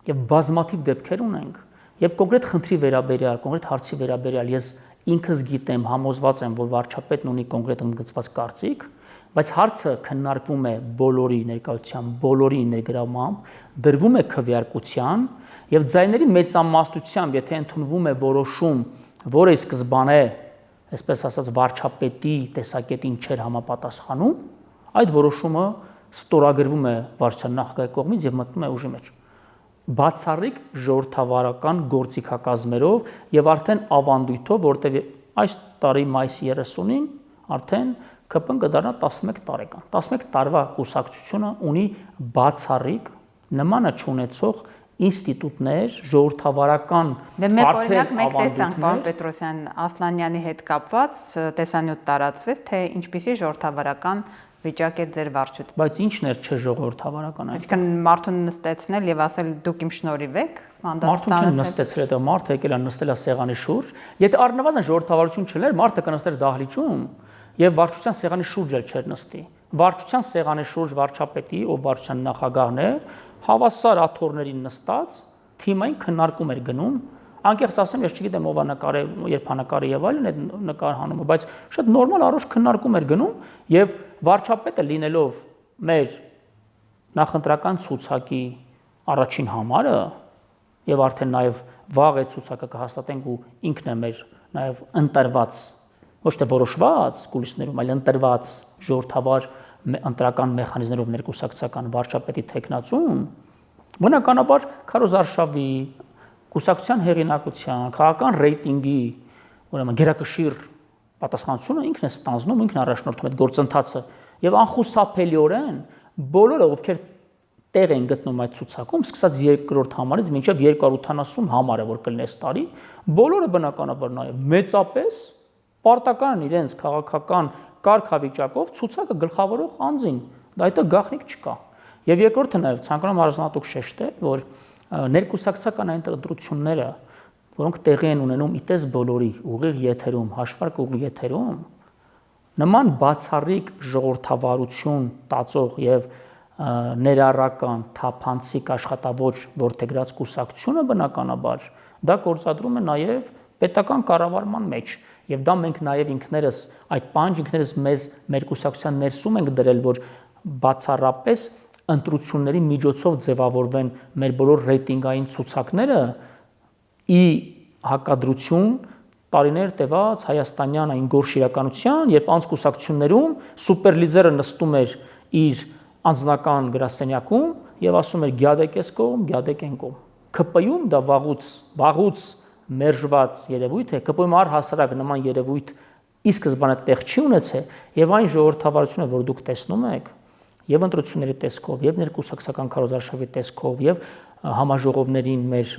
եւ բազմաթիվ դեպքեր ունենք եւ կոնկրետ խնդրի վերաբերյալ, կոնկրետ հարցի վերաբերյալ ես ինքս գիտեմ, համոզված եմ, որ վարչապետն ունի կոնկրետ ընդգծված կարծիք, բայց հարցը քննարկվում է բոլորի ներկայությամբ, բոլորի ներգրավմամբ, դրվում է քվեարկության եւ ձայների մեծամասնությամբ, եթե ընդունվում է որոշում, որը սկզբանե այսպես ասած վարչապետի տեսակետին չէր համապատասխանում, այդ որոշումը ստորագրվում է վարչության նախագահի կողմից եւ մտնում է ուժի մեջ։ Բացառիկ ժողովրդավարական գործիքակազմերով եւ արդեն ավանդույթով, որտեղ այս տարի մայիսի 30-ին արդեն ԿՊ-ն կդառնա 11 տարեկան։ 11 տարվա կուսակցությունը ունի բացառիկ նմանը չունեցող ինստիտուտներ, ժողովրդավարական արդեն մեկ տեսանք պարոն Պետրոսյան Ասլանյանի հետ կապված տեսանյութ տարածվեց, թե ինչպիսի ժողովրդավարական վիճակ էր ձեր վարչություն։ Բայց ի՞նչն էր չժողովրդավարական։ Այսինքն մարդուն նստեցնել եւ ասել դուք իմ շնորհիվ եք, մարդուն չեն նստեցրել, դա մարդը եկել է նստել է սեղանի շուրջ, եթե առնվազն ժողովրդավարություն չլեր, մարդը կնստեր դահլիճում եւ վարչության սեղանի շուրջ էլ չէր նստի։ Վարչության սեղանի շուրջ վարչապետի, ով վարչության նախագահն է, հավասար աթոռներին նստած թիմային քննարկում էր գնում, անկեղծ ասեմ, ես չգիտեմ ով է նկարել, երբանկարը եւ այլն այդ նկարահանումը, բայց շատ նորմալ առողջ քննարկում էր գնում եւ վարչապետը լինելով մեր նախընտրական ցուցակի առաջին համարը եւ արդեն նաեւ վաղ է ցուցակը կհաստատենք ու ինքն է մեր նաեւ ընտրված ոչ թե որոշված կուլիսներում, այլ ընտրված ժողովրդավար ընտրական մեխանիզմներով ներկուսակցական վարչապետի տեխնացում, բնականաբար Քարոզ Արշավի կուսակցության հեղինակության, քաղաքական ռեյտինգի, ուրեմն գերակշիռ պատասխանատվությունը ինքն է ստանձնում, ինքն առաջնորդում այդ գործընթացը եւ անխուսափելիորեն բոլորը, ովքեր տեղ են գտնում այդ ցուցակում, սկսած երկրորդ համարից մինչև 280 համարը, որ կլինի այս տարի, բոլորը բնականաբար նաեւ մեծապես պարտական իրենց քաղաքական կարգավիճակով ցուցակը գլխավորող անձին, դա այդը գաղտնիք չկա։ Եվ երկրորդը նաև ցանկանում առանձնատուկ շեշտել, որ ներկուսակցական այն ընտրությունները, որոնք տեղի են ունենում իտես բոլորի ուղիղ եթերում, հաշվարկ ուղիղ եթերում, նման բացառիկ ժողովրդավարություն տածող եւ ներառական թափանցիկ աշխատավոճ որդեգրած կուսակցությունը բնականաբար դա գործադրում է նաեւ պետական կառավարման մեջ եւ դա մենք նաեւ ինքներս այդ պահանջ ինքներս մեզ մեր կուսակցության ներսում ենք դրել, որ բացառապես ընտրությունների միջոցով ձևավորվեն մեր բոլոր ռեյտինգային ցուցակները ի հակադրություն տարիներ տևած հայաստանյան այն գորշ իրականության, երբ անց կուսակցություններում սուպերլիդերը նստում էր իր անձնական գրասենյակում եւ ասում էր գյադեք էս կողմ, գյադեք այն կողմ։ ԿՊ-ում դա վաղուց մերժված երևույթ է, ԿՊ-ում առհասարակ նման երևույթ ի սկզբանե տեղ չի ունեցել եւ այն ժողովրդավարությունը, որ դուք տեսնում եք, եւ ընտրությունների տեսքով, եւ ներկուսակցական Քարոզ Արշավի տեսքով, եւ համաժողովներին մեր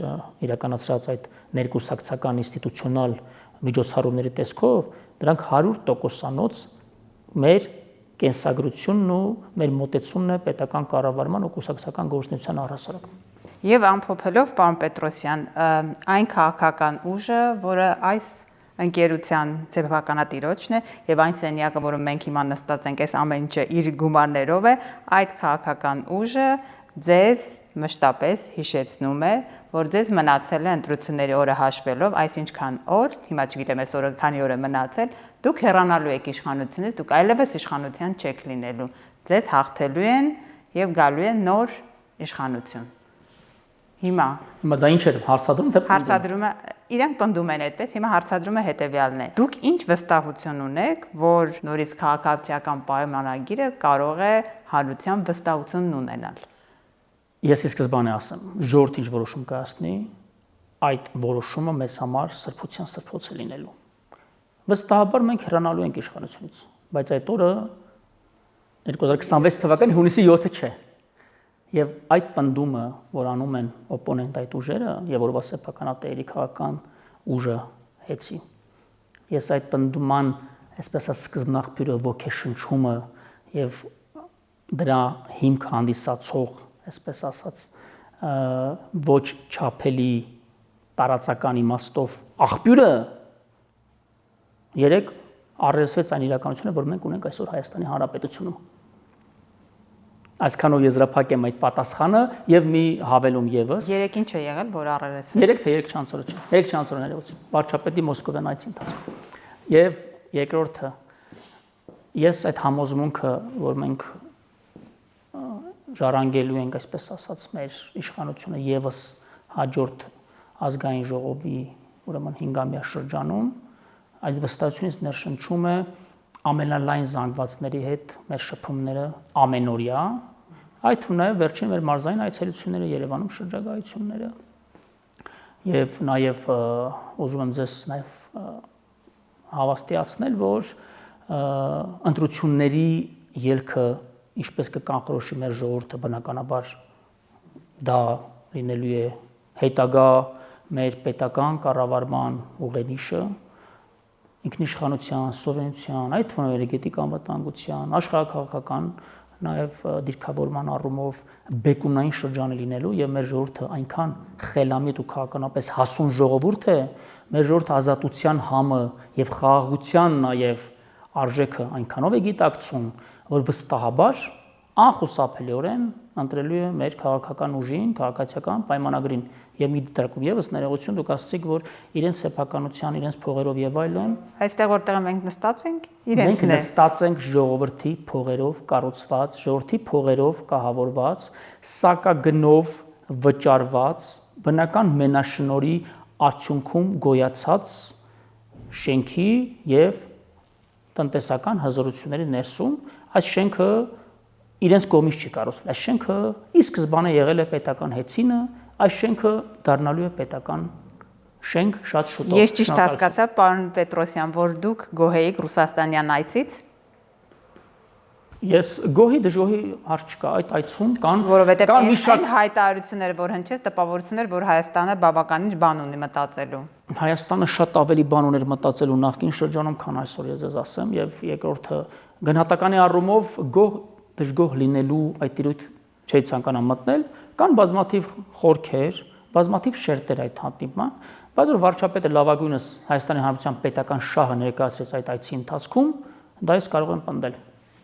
իրականացրած այդ ներկուսակցական ինստիտուցիոնալ միջոցառումների տեսքով, դրանք 100%-անոց մեր կենսագրությունն ու մեր մոտեցումն է պետական կառավարման ու կուսակցական գործունեության առհասարակ։ Եվ ամփոփելով, պարոն Պետրոսյան, այն քաղաքական ուժը, որը այս ընկերության ձևականատիրոջն է եւ այն սենյակը, որը մենք հիմա նստած ենք, այս ամեն ինչը իր գումարներով է, այդ քաղաքական ուժը ձեզ մշտապես հիշեցնում է, որ ձեզ մնացել է ընտրությունների օրը հաշվելով, այսինքան օր, հիմա չգիտեմ այս օրը քանի օր է մնացել, դուք հեռանալու եք իշխանությունից, դուք այլևս իշխանության չեք լինելու, ձեզ հաղթելու են եւ գալու է նոր իշխանություն։ Հիմա դա ինչ էր հարցադրում թե Հարցադրումը իրենք պնդում են այդպես, հիմա հարցադրումը հետեւյալն է. Դուք ինչ վստահություն ունեք, որ նորից քաղաքացիական պայմանագիրը կարող է հանրության վստահություն ունենալ։ Ես ի սկզբանե ասեմ, ժողովուրդը ինչ որոշում կայացնի, այդ որոշումը մեզ համար սրբության սրբոց է լինելու։ Վստահաբար մենք հեռանալու ենք իշխանությունից, բայց այդ օրը 2026 թվականի հունիսի 7-ը չէ։ Եվ այդ պնդումը, որ անում են օպոնենտ այդ ուժերը եւ որովհետեւ սեփականատերերի քաղաքական ուժը հեծի։ Ես այդ պնդման, այսպես ասած, սկզբնաղբյուրը ոգեշնչումը եւ դրա հիմք հանդիսացող, այսպես ասած, ոչ չափելի տարածական իմաստով աղբյուրը երեք առերեսվեց այն իրականությունը, որ մենք ունենք այսօր Հայաստանի Հանրապետությունում։ Այսքանով եզրափակ եմ այդ պատասխանը եւ մի հավելում եւս։ 3 ինչ է եղել, որ առերեսվեց։ 3 թե 3 չանցորը չէ։ 3 չանցորը ներողություն։ Վարչապետի Մոսկովյան այցի ընթացքում։ Եվ երկրորդը ես այդ համոզմունքը, որ մենք ժառանգելու ենք, այսպես ասած, մեր իշխանությունը եւս հաջորդ ազգային ժողովի, ուրեմն 5-ամյա շրջանում, այս վստահությունից ներշնչում է ամենալայն զանգվածների հետ մեր շփումները ամենօրյա, այդ թվում նաև վերջին մեր մարզային այցելությունները Երևանում շրջագայությունները եւ նաև ուզում եմ ձեզ նաև հավաստիացնել, որ ընտրությունների ելքը ինչպես կկանխորոշի մեր ժողովուրդը բնականաբար դա լինելու է հետագա մեր պետական կառավարման ուղենիշը ինքնիշխանության, սովերենության, այդ թվում էներգետիկ անվտանգության, աշխարհաքաղաքական նաև դիրքավորման առումով բեկումնային շրջանը լինելու եւ մեր ժողովուրդը այնքան խելամիտ ու քաղաքականապես հասուն ժողովուրդ է, մեր ժողովուրդը ազատության համը եւ խաղաղության նաև արժեքը այնքանով է գիտակցում, որ վստահաբար անխուսափելիորեն ընտրելու է մեր քաղաքական ուժին, քաղաքացիական պայմանագրին եւ մի դեպքում եւս ներողություն դուք ասացիք, որ իրենց սեփականության, իրենց փողերով եւ այլն Այստեղ որտեղ մենք նստած ենք, մենք նստած ենք ժողովրդի փողերով կառուցված, ժողովրդի փողերով կահավորված, սակագնով վճարված, բնական մենաշնորհի արդյունքում գոյացած շենքի եւ տնտեսական հզորությունների ներսում այս շենքը իրենց կողմից չի կառուցվել։ Այս շենքը ի սկզբանե եղել է պետական հեծինը, այս շենքը դառնալու է պետական շենք շատ շուտով։ Ես ճիշտ հասկացա, պարոն Պետրոսյան, որ դուք գոհ եք ռուսաստանյան այցից։ Ես գոհի դժգոհի հարց չկա, այդ այցում կան Որովհետև կան մի շարք հայտարարությունները, որ հնչեց, տպավորություններ, որ Հայաստանը բավականին բան ունի մտածելու։ Հայաստանը շատ ավելի բան ուներ մտածելու նախկին շրջանում, քան այսօր ես ձեզ ասեմ, եւ երկրորդը գնահատականի առումով գոհ դժգոհ լինելու այդ տիրույթ չի ցանկանա մտնել, կան բազմաթիվ խորքեր, բազմաթիվ շերտեր այդ հանդիպման, բայց որ վարչապետը լավագույնս Հայաստանի Հանրապետության պետական շահը ներկայացրեց այդ այցի ընթացքում, դա ես կարող եմ պնդել։